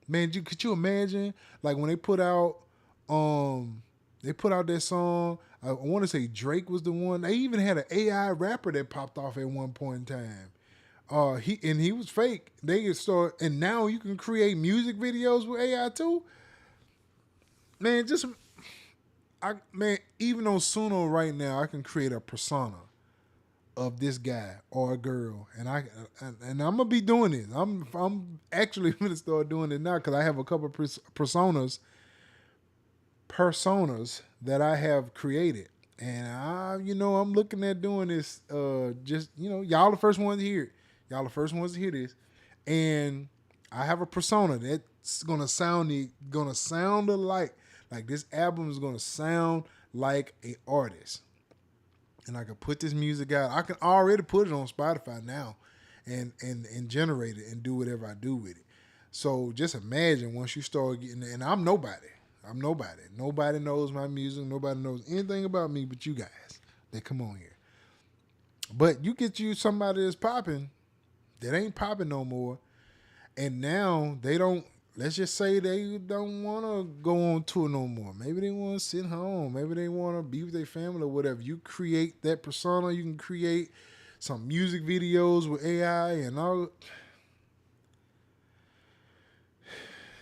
S4: Man, could you imagine like when they put out that song, I want to say Drake was the one. They even had an AI rapper that popped off at one point in time. He was fake. They could start, and now you can create music videos with AI too. Man, even on Suno right now, I can create a persona of this guy or a girl, and I'm gonna be doing this. I'm actually gonna start doing it now because I have a couple of personas that I have created, and I'm looking at doing this. Y'all the first ones to hear it. Y'all the first ones to hear this, and I have a persona that's gonna sound alike. Like this album is gonna sound like a artist, and I can put this music out. I can already put it on Spotify now, and generate it and do whatever I do with it. So just imagine once you start getting, and I'm nobody. Nobody knows my music. Nobody knows anything about me but you guys that come on here. But you get you somebody that's popping, that ain't popping no more, and now they don't. Let's just say they don't want to go on tour no more. Maybe they want to sit home. Maybe they want to be with their family or whatever. You create that persona. You can create some music videos with AI and all.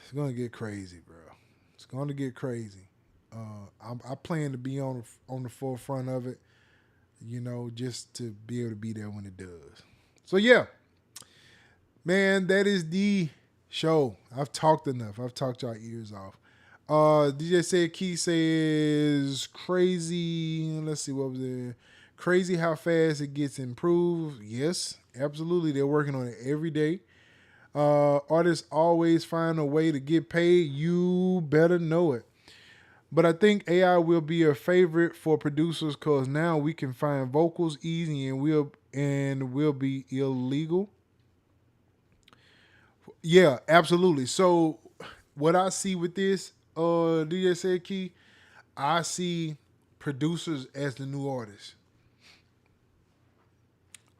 S4: It's going to get crazy, bro. It's going to get crazy. I plan to be on the forefront of it, just to be able to be there when it does. So, yeah. Man, that is the show. I've talked enough. I've talked y'all ears off. DJ Said Key says crazy. Let's see what was there. Crazy how fast it gets improved. Yes, absolutely. They're working on it every day. Artists always find a way to get paid. You better know it. But I think AI will be a favorite for producers because now we can find vocals easy and will be illegal. Yeah, absolutely. So what I see with this, DJ Said Key, I see producers as the new artists.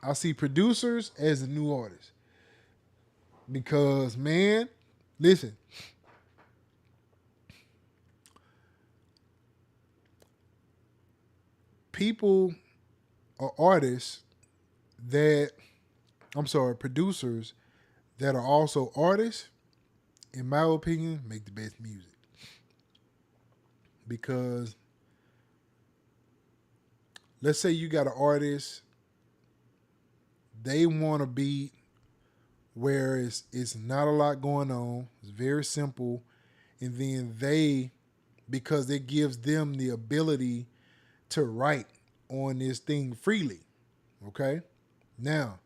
S4: I see producers as the new artists. Because, man, listen. People or artists producers that are also artists, in my opinion, make the best music. Because let's say you got an artist they want a beat where it's not a lot going on. It's very simple. And then because it gives them the ability to write on this thing freely. Okay? Now,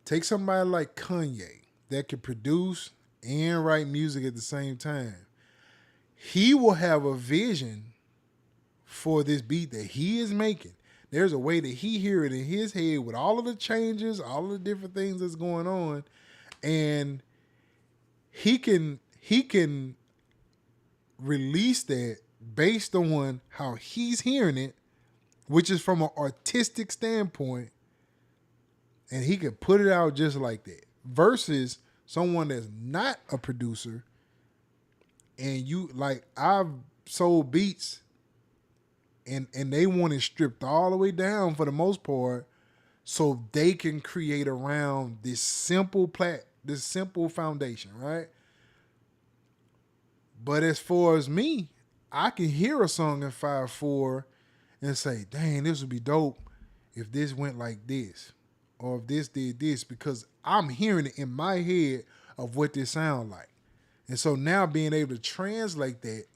S4: take somebody like Kanye that can produce and write music at the same time. He will have a vision for this beat that he is making. There's a way that he hear it in his head with all of the changes, all of the different things that's going on, and he can release that based on how he's hearing it, which is from an artistic standpoint, and he can put it out just like that. Versus someone that's not a producer, and I've sold beats and they want it stripped all the way down for the most part so they can create around this simple foundation, right? But as far as me, I can hear a song in 5/4 and say, dang, this would be dope if this went like this, or if this did this, because I'm hearing it in my head of what this sound like. And so now being able to translate that,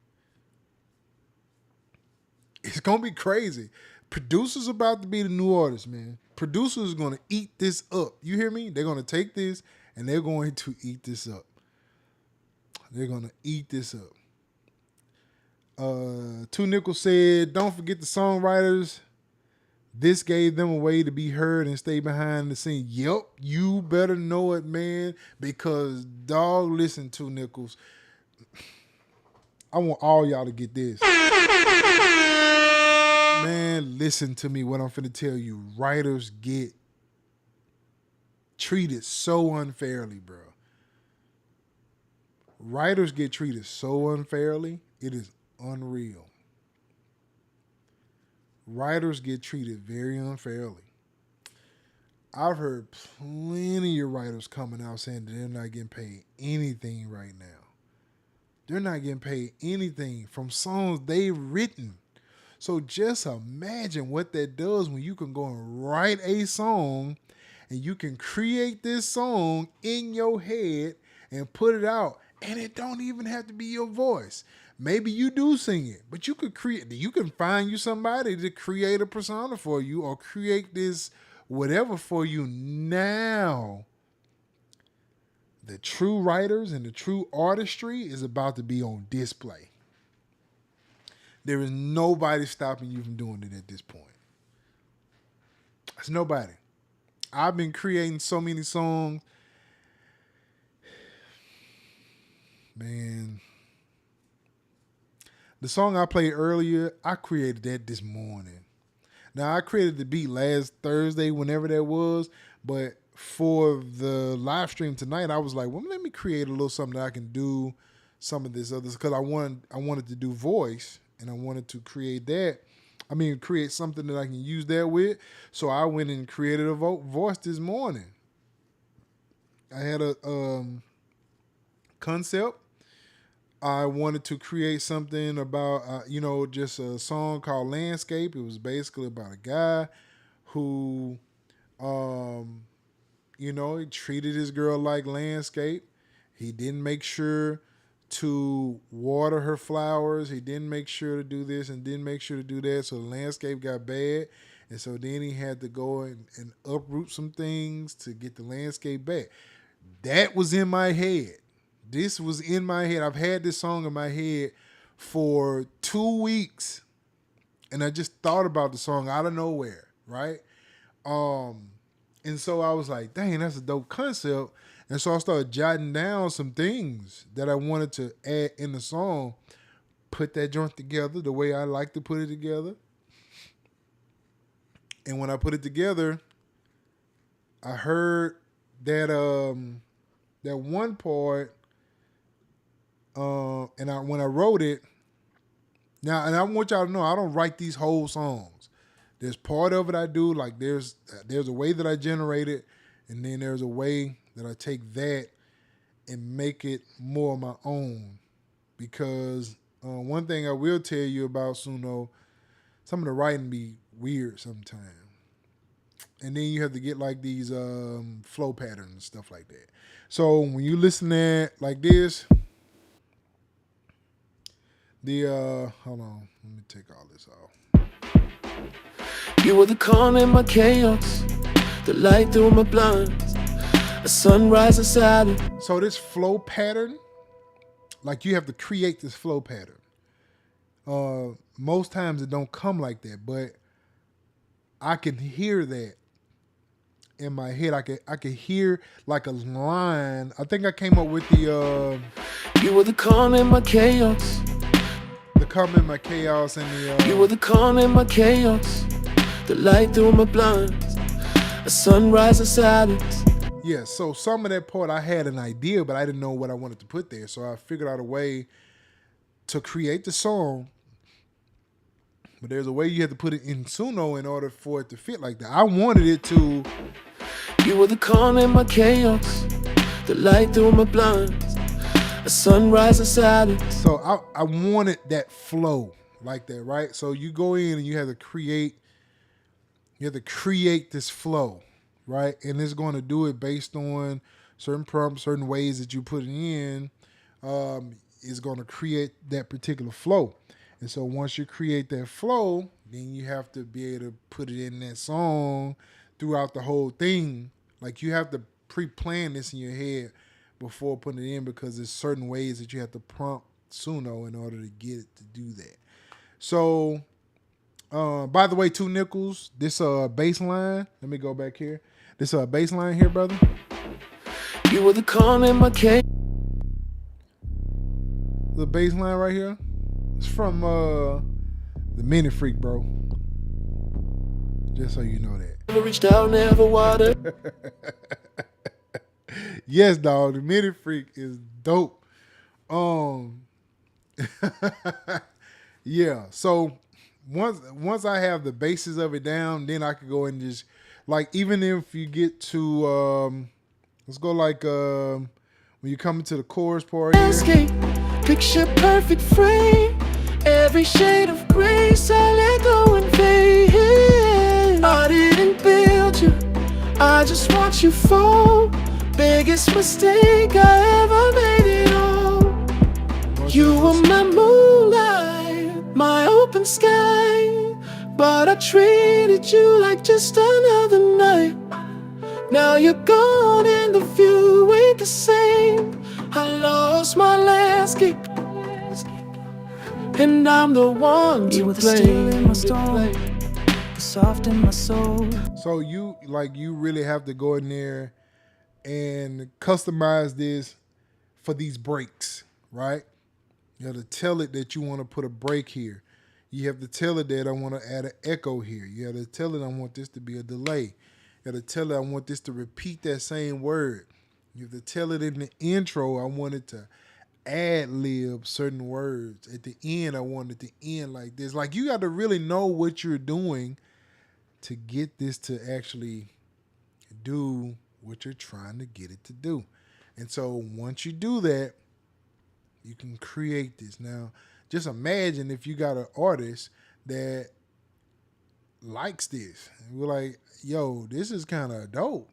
S4: it's going to be crazy. Producers about to be the new artists, man. Producers are going to eat this up. You hear me? They're going to take this and they're going to eat this up. They're going to eat this up. Two Nichols said, don't forget the songwriters. This gave them a way to be heard and stay behind the scene. Yep, you better know it, man, because dog, listen, Two Nichols. I want all y'all to get this. Man, listen to me, what I'm finna tell you. Writers get treated so unfairly, bro. Writers get treated so unfairly, it is unreal. Writers get treated very unfairly. I've heard plenty of writers coming out saying that they're not getting paid anything right now. They're not getting paid anything from songs they've written. So just imagine what that does when you can go and write a song and you can create this song in your head and put it out. And it don't even have to be your voice. Maybe you do sing it, but you can find you somebody to create a persona for you or create this whatever for you. Now, the true writers and the true artistry is about to be on display. There is nobody stopping you from doing it at this point. There's nobody. I've been creating so many songs. Man. The song I played earlier, I created that this morning. Now, I created the beat last Thursday, whenever that was, but for the live stream tonight, I was like, well, let me create a little something that I can do some of this others, because I wanted to do voice, and I wanted to create that. Create something that I can use that with. So I went and created a voice this morning. I had a concept. I wanted to create something about, just a song called Landscape. It was basically about a guy who, he treated his girl like landscape. He didn't make sure to water her flowers. He didn't make sure to do this and didn't make sure to do that. So the landscape got bad. And so then he had to go and uproot some things to get the landscape back. That was in my head. This was in my head. I've had this song in my head for 2 weeks. And I just thought about the song out of nowhere, right? And so I was like, dang, that's a dope concept. And so I started jotting down some things that I wanted to add in the song, put that joint together the way I like to put it together. And when I put it together, I heard that that one part, when I wrote it, now, and I want y'all to know, I don't write these whole songs. There's part of it I do, like there's a way that I generate it, and then there's a way that I take that and make it more of my own. Because one thing I will tell you about Suno, some of the writing be weird sometimes. and then you have to get like these flow patterns and stuff like that. So when you listen at like this, the hold on, let me take all this off.
S5: You were the calm in my chaos, the light through my blinds, a sunrise of silence.
S4: So this flow pattern, like you have to create this flow pattern. Most times it don't come like that, but I can hear that in my head. I could hear like a line. I think I came up with the
S5: You were the calm in my chaos.
S4: calm in my chaos and the
S5: You were the calm in my chaos, the light through my blinds, a sunrise of silence.
S4: yeah. So some of that part I had an idea, but I didn't know what I wanted to put there. So I figured out a way to create the song. But there's a way you have to put it in Suno in order for it to fit like that. I wanted it to.
S5: You were the calm in my chaos, the light through my blinds, a sunrise of silence.
S4: So I wanted that flow like that, right? So you go in and you have to create this flow, right? And it's going to do it based on certain prompts, certain ways that you put it in. Is going to create that particular flow. And so once you create that flow, then you have to be able to put it in that song throughout the whole thing. Like you have to pre-plan this in your head before putting it in, because there's certain ways that you have to prompt Suno in order to get it to do that. So, by the way, 2 Nickels, this bass line, let me go back here. This bass line here, brother.
S5: You were the calm in my chaos.
S4: The bass line right here. It's from the Mini Freak, bro. Just so you know that.
S5: Never reached out, never watered.
S4: Yes, dog. The Mini Freak is dope. Yeah. So once I have the basis of it down, then I could go and just like, even if you get to let's go like when you come into the chorus part here.
S5: Landscape, picture perfect frame, every shade of gray, so let go and fade. I didn't build you, I just watch you fall. Biggest mistake I ever made it all. You were my moonlight, my open sky, but I treated you like just another night. Now you're gone and the view ain't the same. I lost my landscape, and I'm the one to
S2: You were the
S5: blame.
S2: steel in my storm, the soft in my soul.
S4: So you really have to go in there and customize this for these breaks, right? You have to tell it that you want to put a break here. You have to tell it that I want to add an echo here. You have to tell it I want this to be a delay. You have to tell it I want this to repeat that same word. You have to tell it in the intro I want it to ad-lib certain words. At the end, I want it to end like this. Like, you got to really know what you're doing to get this to actually do what you're trying to get it to do. And so once you do that, you can create this. Now, just imagine if you got an artist that likes this. And we're like, yo, this is kind of dope.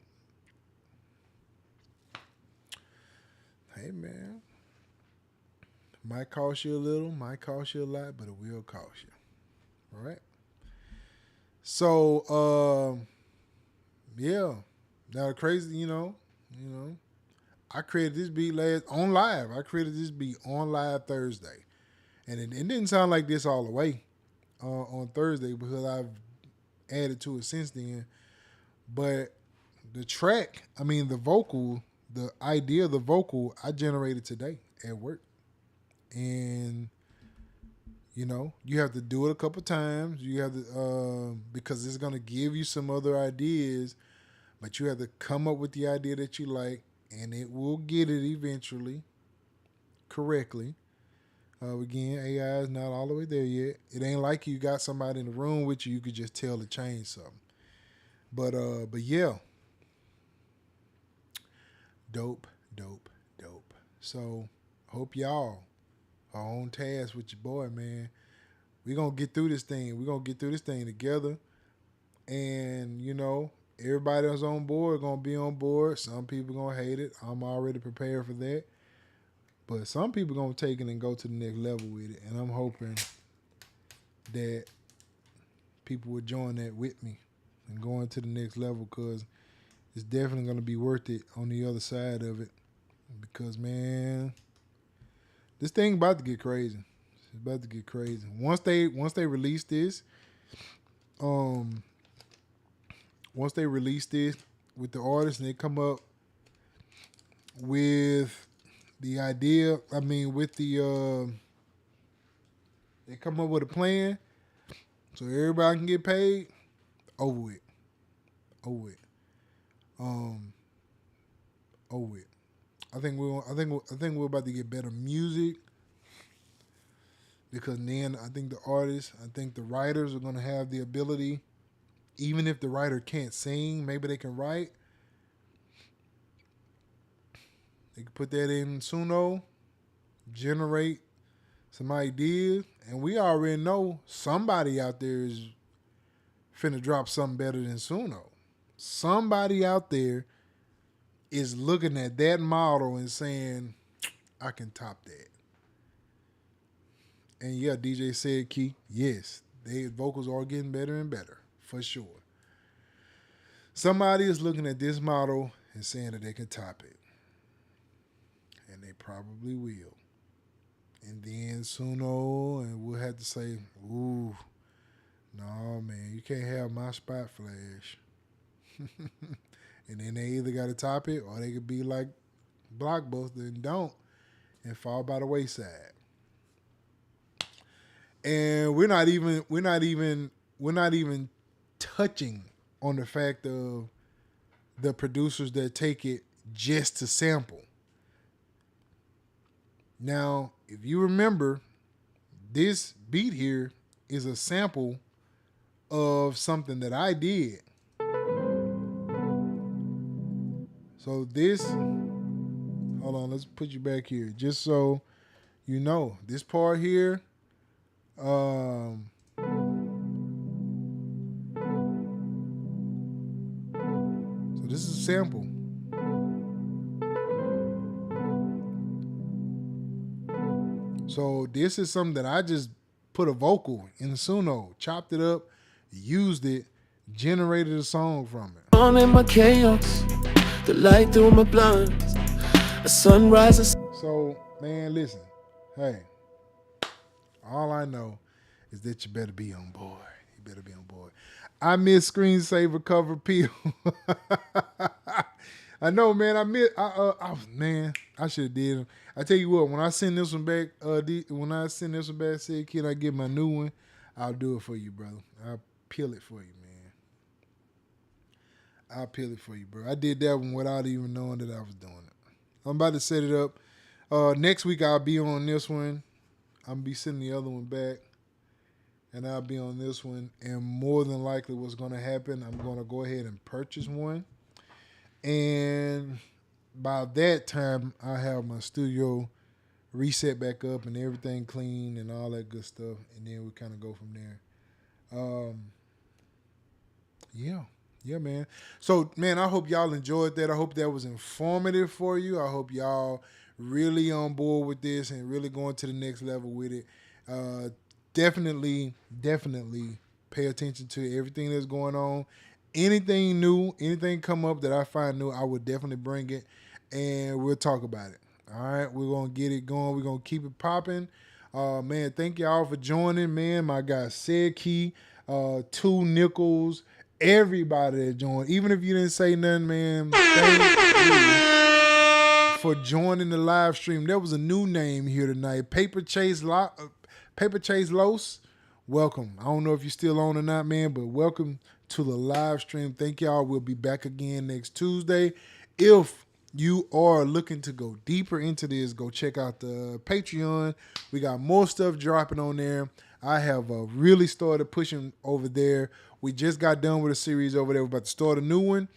S4: Hey, man. Might cost you a little, might cost you a lot, but it will cost you. All right? So, yeah. Now, crazy, you know, I created this beat on live. I created this beat on live Thursday. And it didn't sound like this all the way on Thursday, because I've added to it since then. But the track, the vocal, the idea of the vocal, I generated today at work. And, you have to do it a couple times. You have to, because it's going to give you some other ideas, but you have to come up with the idea that you like, and it will get it eventually correctly. Again, AI is not all the way there yet. It ain't like you got somebody in the room with you could just tell to change something. But yeah. Dope. So, hope y'all are on task with your boy, man. We're going to get through this thing. We're going to get through this thing together. And, everybody that's on board gonna be on board. Some people gonna hate it. I'm already prepared for that. But some people gonna take it and go to the next level with it. And I'm hoping that people will join that with me and going to the next level, because it's definitely gonna be worth it on the other side of it. Because man, this thing about to get crazy. It's about to get crazy. Once they release this, once they release this with the artists and they come up with the idea, with the they come up with a plan so everybody can get paid, over with. Over with. Over with. I think we're about to get better music, because then I think the artists, I think the writers are gonna have the ability, even if the writer can't sing, maybe they can write. They can put that in Suno, generate some ideas, and we already know somebody out there is finna drop something better than Suno. Somebody out there is looking at that model and saying, I can top that. And yeah, DJ said, Key, yes, their vocals are getting better and better, for sure. Somebody is looking at this model and saying that they can top it. And they probably will. And then Suno, and we'll have to say, ooh, no, man, you can't have my spot flash. And then they either got to top it, or they could be like Blockbuster and don't, and fall by the wayside. And we're not even touching on the fact of the producers that take it just to sample. Now, if you remember, this beat here is a sample of something that I did. So this, hold on, let's put you back here, just so you know. This part here, so this is a sample. So this is something that I just put a vocal in Suno, chopped it up, used it, generated a song from it.
S5: On in my chaos, the light through my blinds, a sunrise.
S4: So, man, listen, hey, all I know is that you better be on board. You better be on board. I miss screensaver cover peel. I know, man. I should have did them. I tell you what, when I send this one back, say, can I get my new one? I'll do it for you, brother. I'll peel it for you, man. I'll peel it for you, bro. I did that one without even knowing that I was doing it. I'm about to set it up. Next week I'll be on this one. I'm gonna be sending the other one back, and I'll be on this one. And more than likely, what's gonna happen, I'm gonna go ahead and purchase one. And by that time, I have my studio reset back up and everything clean and all that good stuff. And then we kind of go from there. Yeah, man. So, man, I hope y'all enjoyed that. I hope that was informative for you. I hope y'all really on board with this and really going to the next level with it. Definitely pay attention to everything that's going on. Anything new, anything come up that I find new, I will definitely bring it, and we'll talk about it. All right, we're going to get it going. We're going to keep it popping. Man, thank y'all for joining, man. My guy, Said Key, 2 Nickels, everybody that joined. Even if you didn't say nothing, man, thank you for joining the live stream. There was a new name here tonight, Paper Chase Los. Welcome. I don't know if you're still on or not, man, but welcome to the live stream. Thank y'all. We'll be back again next Tuesday. If you are looking to go deeper into this, go check out the Patreon. We got more stuff dropping on there. I have really started pushing over there. We just got done with a series over there. We're about to start a new one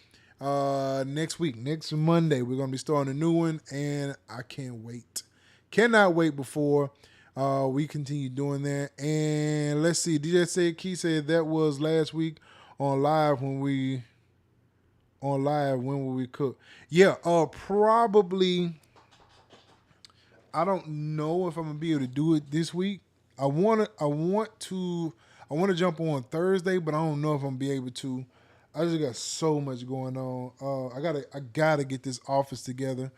S4: next week. Next Monday, we're going to be starting a new one, and I can't wait. Cannot wait before we continue doing that. And let's see. DJ said, Key said that was last week on live when we on live. When will we cook? Yeah, probably. I don't know if I'm gonna be able to do it this week. I want to jump on Thursday, but I don't know if I'm gonna be able to. I just got so much going on. I gotta get this office together.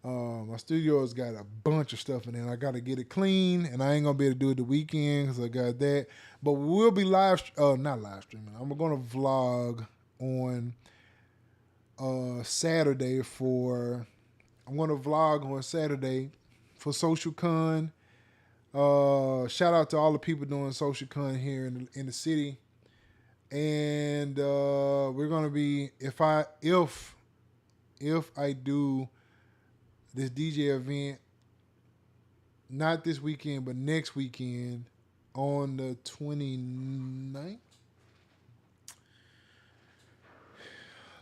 S4: My studio's got a bunch of stuff in there. I gotta get it clean, and I ain't gonna be able to do it the weekend because I got that. But we'll be not live streaming. I'm gonna vlog on Saturday I'm gonna vlog on Saturday for SocialCon. Shout out to all the people doing SocialCon here in the city. And we're gonna be if I do this DJ event, not this weekend but next weekend on the 29th.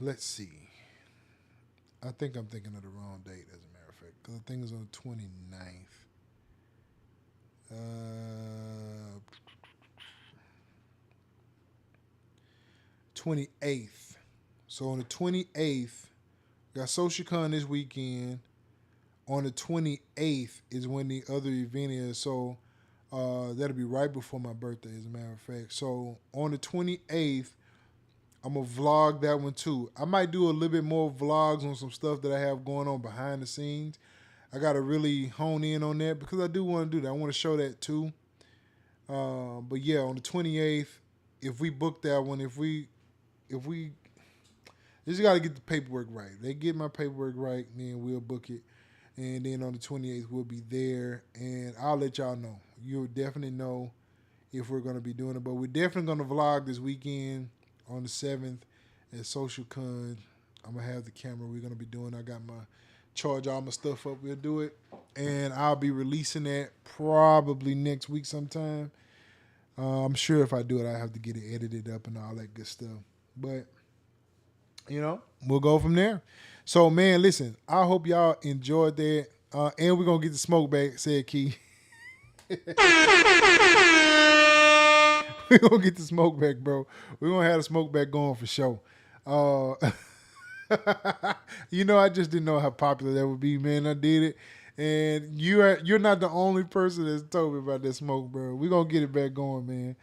S4: Let's see. I think I'm thinking of the wrong date, as a matter of fact, because I think it's on the 29th. 28th. So on the 28th, we got SocialCon this weekend. On the 28th is when the other event is. So that'll be right before my birthday, as a matter of fact. So on the 28th, I'm going to vlog that one too. I might do a little bit more vlogs on some stuff that I have going on behind the scenes. I got to really hone in on that because I do want to do that. I want to show that too. But yeah, on the 28th, if we book that one, if we just got to get the paperwork right. They get my paperwork right, then we'll book it. And then on the 28th, we'll be there. And I'll let y'all know. You'll definitely know if we're going to be doing it. But we're definitely going to vlog this weekend on the 7th at SocialCon. I'm going to have the camera we're going to be doing. I got charge all my stuff up. We'll do it. And I'll be releasing that probably next week sometime. I'm sure if I do it, I have to get it edited up and all that good stuff. But, we'll go from there. So, man, listen, I hope y'all enjoyed that. And we're going to get the smoke back, said Key. We're going to get the smoke back, bro. We're going to have the smoke back going for sure. I just didn't know how popular that would be, man. I did it. And you're not the only person that's told me about that smoke, bro. We're going to get it back going, man.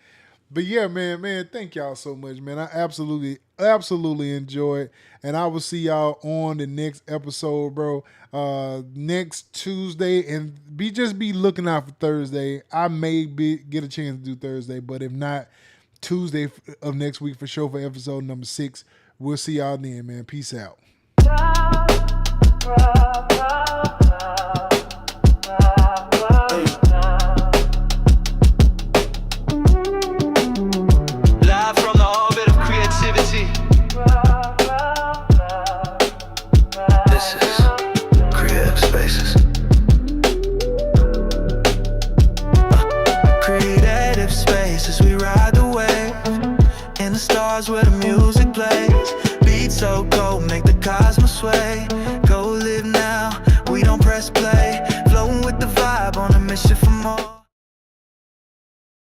S4: But yeah, man, thank y'all so much, man. I absolutely enjoy it. And I will see y'all on the next episode, bro. Next Tuesday. And be looking out for Thursday. I may get a chance to do Thursday, but if not, Tuesday of next week for sure for episode number 6. We'll see y'all then, man. Peace out.
S2: Live from the orbit of creativity. This is Creative Spasciz. Creative Spasciz, we ride the wave in the stars where the music plays. Beats so cold, make the cosmos sway. Go live now, we don't press play. Flowing with the vibe on a mission for